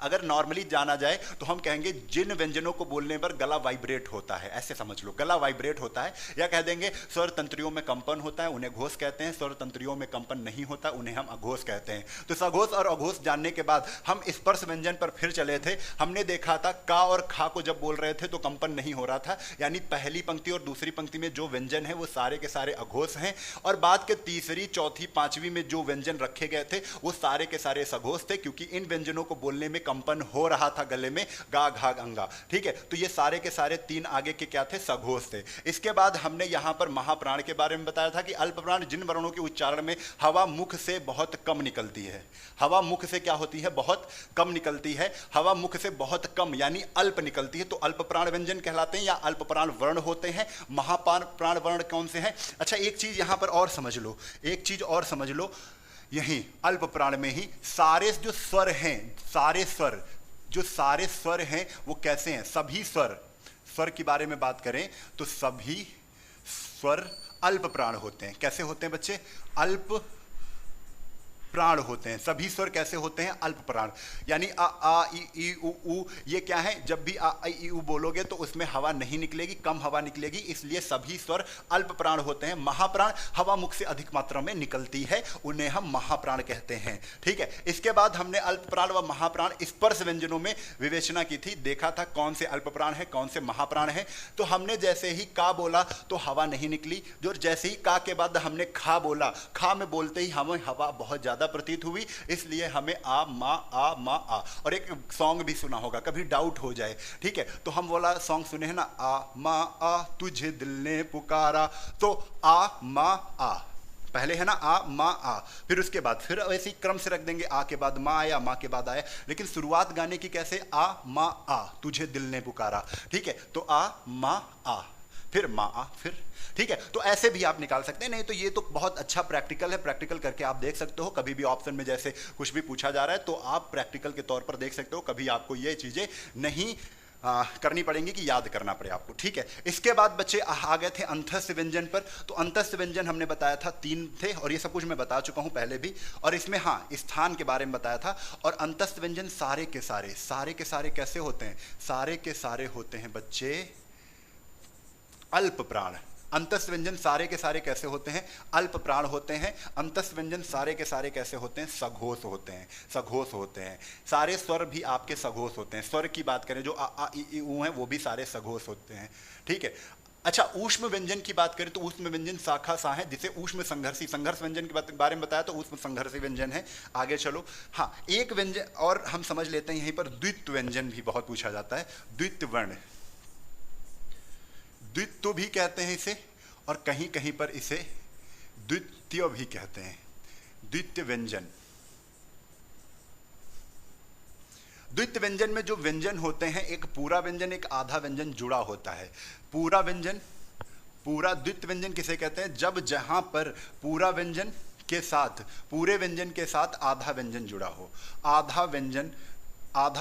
अगर नॉर्मली जाना जाए तो हम कहेंगे जिन व्यंजनों को बोलने पर गला वाइब्रेट होता है, ऐसे समझ लो, गला वाइब्रेट होता है, या कह देंगे स्वर तंत्रियों में कंपन होता है, उन्हें घोष कहते हैं। स्वर तंत्रियों में कंपन नहीं होता, उन्हें हम अघोष कहते हैं। तो सघोष और अघोष जानने के बाद हम स्पर्श व्यंजन पर फिर चले थे। हमने देखा था का और खा को जब बोल रहे थे तो कंपन नहीं हो रहा था, यानी पहली पंक्ति और दूसरी पंक्ति में जो व्यंजन है वो सारे के सारे अघोष हैं, और बाद के तीसरी, चौथी, पांचवी में जो व्यंजन रखे गए थे वो सारे के सारे सघोष थे, क्योंकि इन व्यंजनों को बोलने में कंपन हो रहा था गले में, गा, घा, अंगा, ठीक है। तो ये सारे के सारे तीन आगे के क्या थे, सघोष थे। इसके बाद हमने यहां पर महाप्राण के बारे में बताया था कि अल्प प्राण जिन वर्णों के उच्चारण में हवा मुख से बहुत कम निकलती है, हवा मुख से क्या होती है, बहुत कम निकलती है, हवा मुख से बहुत कम यानी अल्प निकलती है, तो अल्प प्राण व्यंजन कहलाते हैं या अल्प प्राण वर्ण होते हैं। महाप्राण वर्ण कौन से हैं? अच्छा, एक चीज यहां पर और समझ लो, एक चीज और समझ लो, यही अल्प प्राण में ही सारे जो स्वर हैं, सारे स्वर, जो सारे स्वर हैं वो कैसे हैं, सभी स्वर, स्वर के बारे में बात करें तो सभी स्वर अल्प प्राण होते हैं। कैसे होते हैं बच्चे? अल्प प्राण होते हैं। सभी स्वर कैसे होते हैं? अल्प प्राण। यानी आ, आ, ई, उ, ऊ, ये क्या है? जब भी आ, ई, उ बोलोगे तो उसमें हवा नहीं निकलेगी, कम हवा निकलेगी, इसलिए सभी स्वर अल्प प्राण होते हैं। महाप्राण हवा मुख से अधिक मात्रा में निकलती है, उन्हें हम महाप्राण कहते हैं, ठीक है। इसके बाद हमने अल्प प्राण व महाप्राण स्पर्श व्यंजनों में विवेचना की थी, देखा था कौन से अल्प प्राण है, कौन से महाप्राण है। तो हमने जैसे ही का बोला तो हवा नहीं निकली, जो जैसे ही का के बाद हमने खा बोला, खा में बोलते ही हमें हवा बहुत ज्यादा प्रतीत हुई, इसलिए हमें आ मा आ। और एक सॉन्ग भी सुना होगा, कभी डाउट हो जाए, ठीक है, तो हम बोला सॉन्ग सुने हैं ना, आ मा आ तुझे दिल ने पुकारा, तो आ मा आ पहले है ना, आ मा आ, फिर उसके बाद फिर ऐसे ही क्रम से रख देंगे, आ के बाद माँ आया, माँ के बाद आया, लेकिन शुरुआत गाने की कैसे, आ मा आ तुझे दिल ने पुकारा, ठीक है, तो आ मा आ, फिर मा आ, फिर, ठीक है। तो ऐसे भी आप निकाल सकते हैं। नहीं तो ये तो बहुत अच्छा प्रैक्टिकल है, प्रैक्टिकल करके आप देख सकते हो, कभी भी ऑप्शन में जैसे कुछ भी पूछा जा रहा है तो आप प्रैक्टिकल के तौर पर देख सकते हो, कभी आपको ये चीजें नहीं करनी पड़ेंगी कि याद करना पड़े आपको, ठीक है। इसके बाद बच्चे आ गए थे अंतस्थ व्यंजन पर। तो अंतस्थ व्यंजन हमने बताया था 3 थे, और ये सब कुछ मैं बता चुका हूं पहले भी, और इसमें हाँ स्थान के बारे में बताया था। और अंतस्थ व्यंजन सारे के सारे कैसे होते हैं? सारे के सारे होते हैं बच्चे अल्प प्राण। अंतस्थ व्यंजन सारे के सारे कैसे होते हैं? अल्प प्राण होते हैं। अंतस्थ व्यंजन सारे के सारे कैसे होते हैं? सघोष होते हैं, सघोष होते हैं। सारे स्वर भी आपके सघोष होते हैं। स्वर की बात करें जो आ ई ऊ हैं वो भी सारे सघोष होते हैं, ठीक है। अच्छा, ऊष्म व्यंजन की बात करें तो ऊष्म व्यंजन शाखा सा है, जिसे ऊष्म संघर्षी, संघर्ष व्यंजन के बारे में बताया तो ऊष्म संघर्षी व्यंजन है। आगे चलो, हाँ एक व्यंजन और हम समझ लेते हैं यहीं पर, द्वित्व व्यंजन भी बहुत पूछा जाता है। द्वित्व वर्ण, द्वित्व भी कहते हैं इसे, और कहीं कहीं पर इसे द्वितीय भी कहते हैं। द्वितीय व्यंजन, द्वितीय व्यंजन में जो व्यंजन होते हैं, एक पूरा व्यंजन एक आधा व्यंजन जुड़ा होता है। पूरा व्यंजन, पूरा द्वितीय व्यंजन किसे कहते हैं? जब जहां पर पूरा व्यंजन के साथ, पूरे व्यंजन के साथ आधा व्यंजन जुड़ा हो, आधा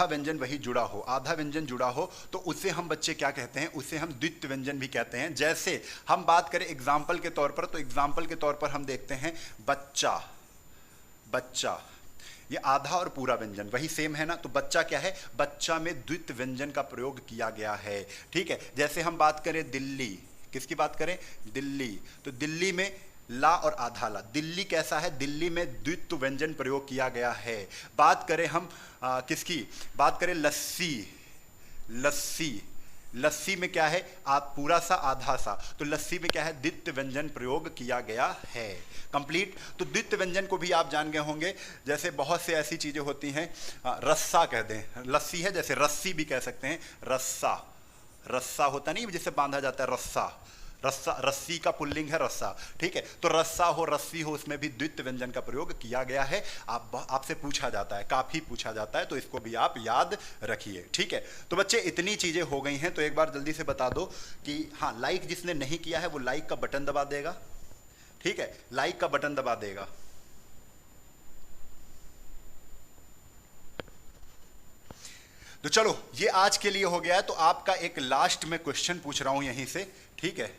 व्यंजन वही जुड़ा हो, आधा व्यंजन जुड़ा हो, तो उसे हम बच्चे क्या कहते हैं? उसे हम द्वित्व व्यंजन भी कहते हैं। जैसे हम बात करें एग्जाम्पल के तौर पर, तो एग्जाम्पल के तौर पर हम देखते हैं बच्चा, बच्चा, ये आधा और पूरा व्यंजन वही सेम है ना। तो बच्चा क्या है, बच्चा में द्वित व्यंजन का प्रयोग किया गया है। ठीक है, जैसे हम बात करें दिल्ली, किसकी बात करें, दिल्ली, तो दिल्ली में ला और आधा ला, दिल्ली कैसा है, दिल्ली में द्वित्व व्यंजन प्रयोग किया गया है। बात करें हम किसकी बात करें, लस्सी, लस्सी, लस्सी में क्या है, आप पूरा सा आधा सा, तो लस्सी में क्या है, द्वित्व व्यंजन प्रयोग किया गया है। कंप्लीट। तो द्वित्व व्यंजन को भी आप जान गए होंगे, जैसे बहुत से ऐसी चीजें होती हैं, रस्सा कह दें, लस्सी है, जैसे रस्सी भी कह सकते हैं, रस्सा, रस्सा होता नहीं जिससे बांधा जाता है, रस्सा, रस्सा, रस्सी का पुल्लिंग है रस्सा। ठीक है, तो रस्सा हो, रस्सी हो, उसमें भी द्वित्व व्यंजन का प्रयोग किया गया है। आपसे पूछा जाता है, काफी पूछा जाता है, तो इसको भी आप याद रखिए। ठीक है, तो बच्चे इतनी चीजें हो गई हैं, तो एक बार जल्दी से बता दो कि हाँ, लाइक जिसने नहीं किया है वो लाइक का बटन दबा देगा। ठीक है, लाइक का बटन दबा देगा। तो चलो, ये आज के लिए हो गया है। तो आपका एक लास्ट में क्वेश्चन पूछ रहा हूं यहीं से। ठीक है,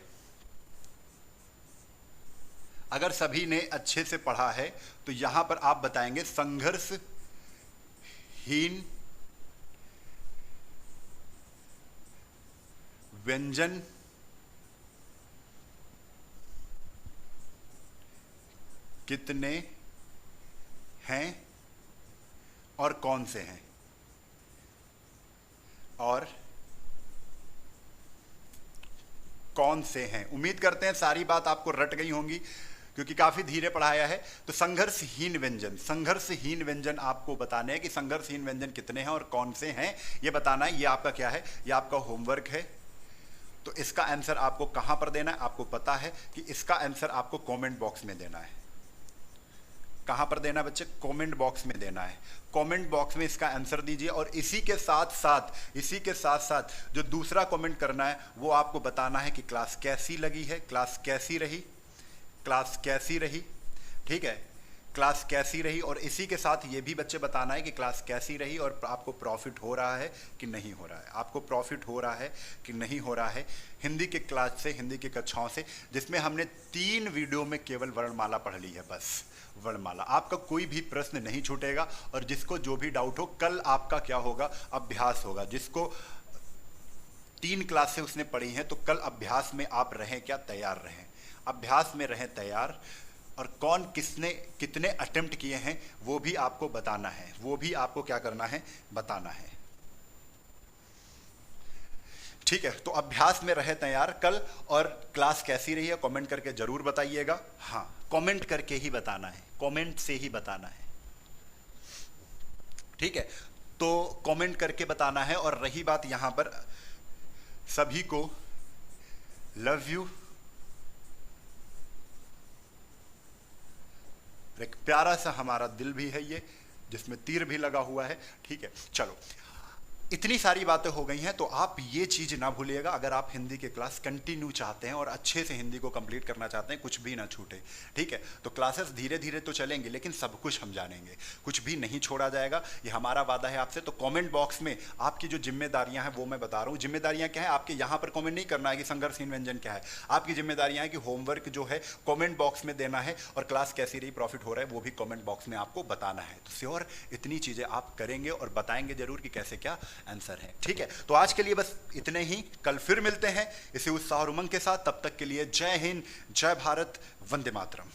अगर सभी ने अच्छे से पढ़ा है तो यहां पर आप बताएंगे संघर्षहीन व्यंजन कितने हैं और कौन से हैं, और कौन से हैं। उम्मीद करते हैं सारी बात आपको रट गई होंगी, क्योंकि काफी धीरे पढ़ाया है। तो संघर्षहीन व्यंजन, संघर्षहीन व्यंजन आपको बताने हैं कि संघर्षहीन व्यंजन कितने हैं और कौन से हैं, ये बताना है। ये आपका क्या है, ये आपका होमवर्क है। तो इसका आंसर आपको कहां पर देना है, आपको पता है कि इसका आंसर आपको कमेंट बॉक्स में देना है। कहां पर देना है बच्चे, कमेंट बॉक्स में देना है। कमेंट बॉक्स में इसका आंसर दीजिए, और इसी के साथ साथ जो दूसरा कमेंट करना है वो आपको बताना है कि क्लास कैसी लगी है, क्लास कैसी रही, क्लास कैसी रही। ठीक है, क्लास कैसी रही, और इसी के साथ ये भी बच्चे बताना है कि क्लास कैसी रही और आपको प्रॉफिट हो रहा है कि नहीं हो रहा है, आपको प्रॉफिट हो रहा है कि नहीं हो रहा है हिंदी के क्लास से, हिंदी की कक्षाओं से, जिसमें हमने 3 वीडियो में केवल वर्णमाला पढ़ ली है, बस वर्णमाला। आपका कोई भी प्रश्न नहीं छूटेगा, और जिसको जो भी डाउट हो, कल आपका क्या होगा, अभ्यास होगा। जिसको 3 क्लासें उसने पढ़ी हैं, तो कल अभ्यास में आप रहें क्या, तैयार रहें, अभ्यास में रहें तैयार। और कौन किसने कितने अटेम्प्ट किए हैं वो भी आपको बताना है, वो भी आपको क्या करना है, बताना है। ठीक है, तो अभ्यास में रहे तैयार कल। और क्लास कैसी रही है कमेंट करके जरूर बताइएगा। हाँ, कमेंट करके ही बताना है, कमेंट से ही बताना है। ठीक है, तो कमेंट करके बताना है। और रही बात यहां पर, सभी को लव यू, एक प्यारा सा हमारा दिल भी है ये, जिसमें तीर भी लगा हुआ है। ठीक है, चलो, इतनी सारी बातें हो गई हैं, तो आप ये चीज़ ना भूलिएगा। अगर आप हिंदी के क्लास कंटिन्यू चाहते हैं और अच्छे से हिंदी को कंप्लीट करना चाहते हैं, कुछ भी ना छूटे। ठीक है, तो क्लासेस धीरे धीरे तो चलेंगे, लेकिन सब कुछ हम जानेंगे, कुछ भी नहीं छोड़ा जाएगा, ये हमारा वादा है आपसे। तो कमेंट बॉक्स में आपकी जो जिम्मेदारियां हैं वो मैं बता रहा हूँ। जिम्मेदारियां क्या है, आपके यहाँ पर कमेंट नहीं करना है कि संघर्षहीन व्यंजन क्या है, आपकी जिम्मेदारियां हैं कि होमवर्क जो है कमेंट बॉक्स में देना है, और क्लास कैसी रही, प्रॉफिट हो रहा है, वो भी कमेंट बॉक्स में आपको बताना है। तो श्योर इतनी चीज़ें आप करेंगे और बताएंगे जरूर कि कैसे क्या आंसर है। ठीक है, तो आज के लिए बस इतने ही। कल फिर मिलते हैं इसी उत्साह और उमंग के साथ। तब तक के लिए जय हिंद, जय भारत, वंदे मातरम।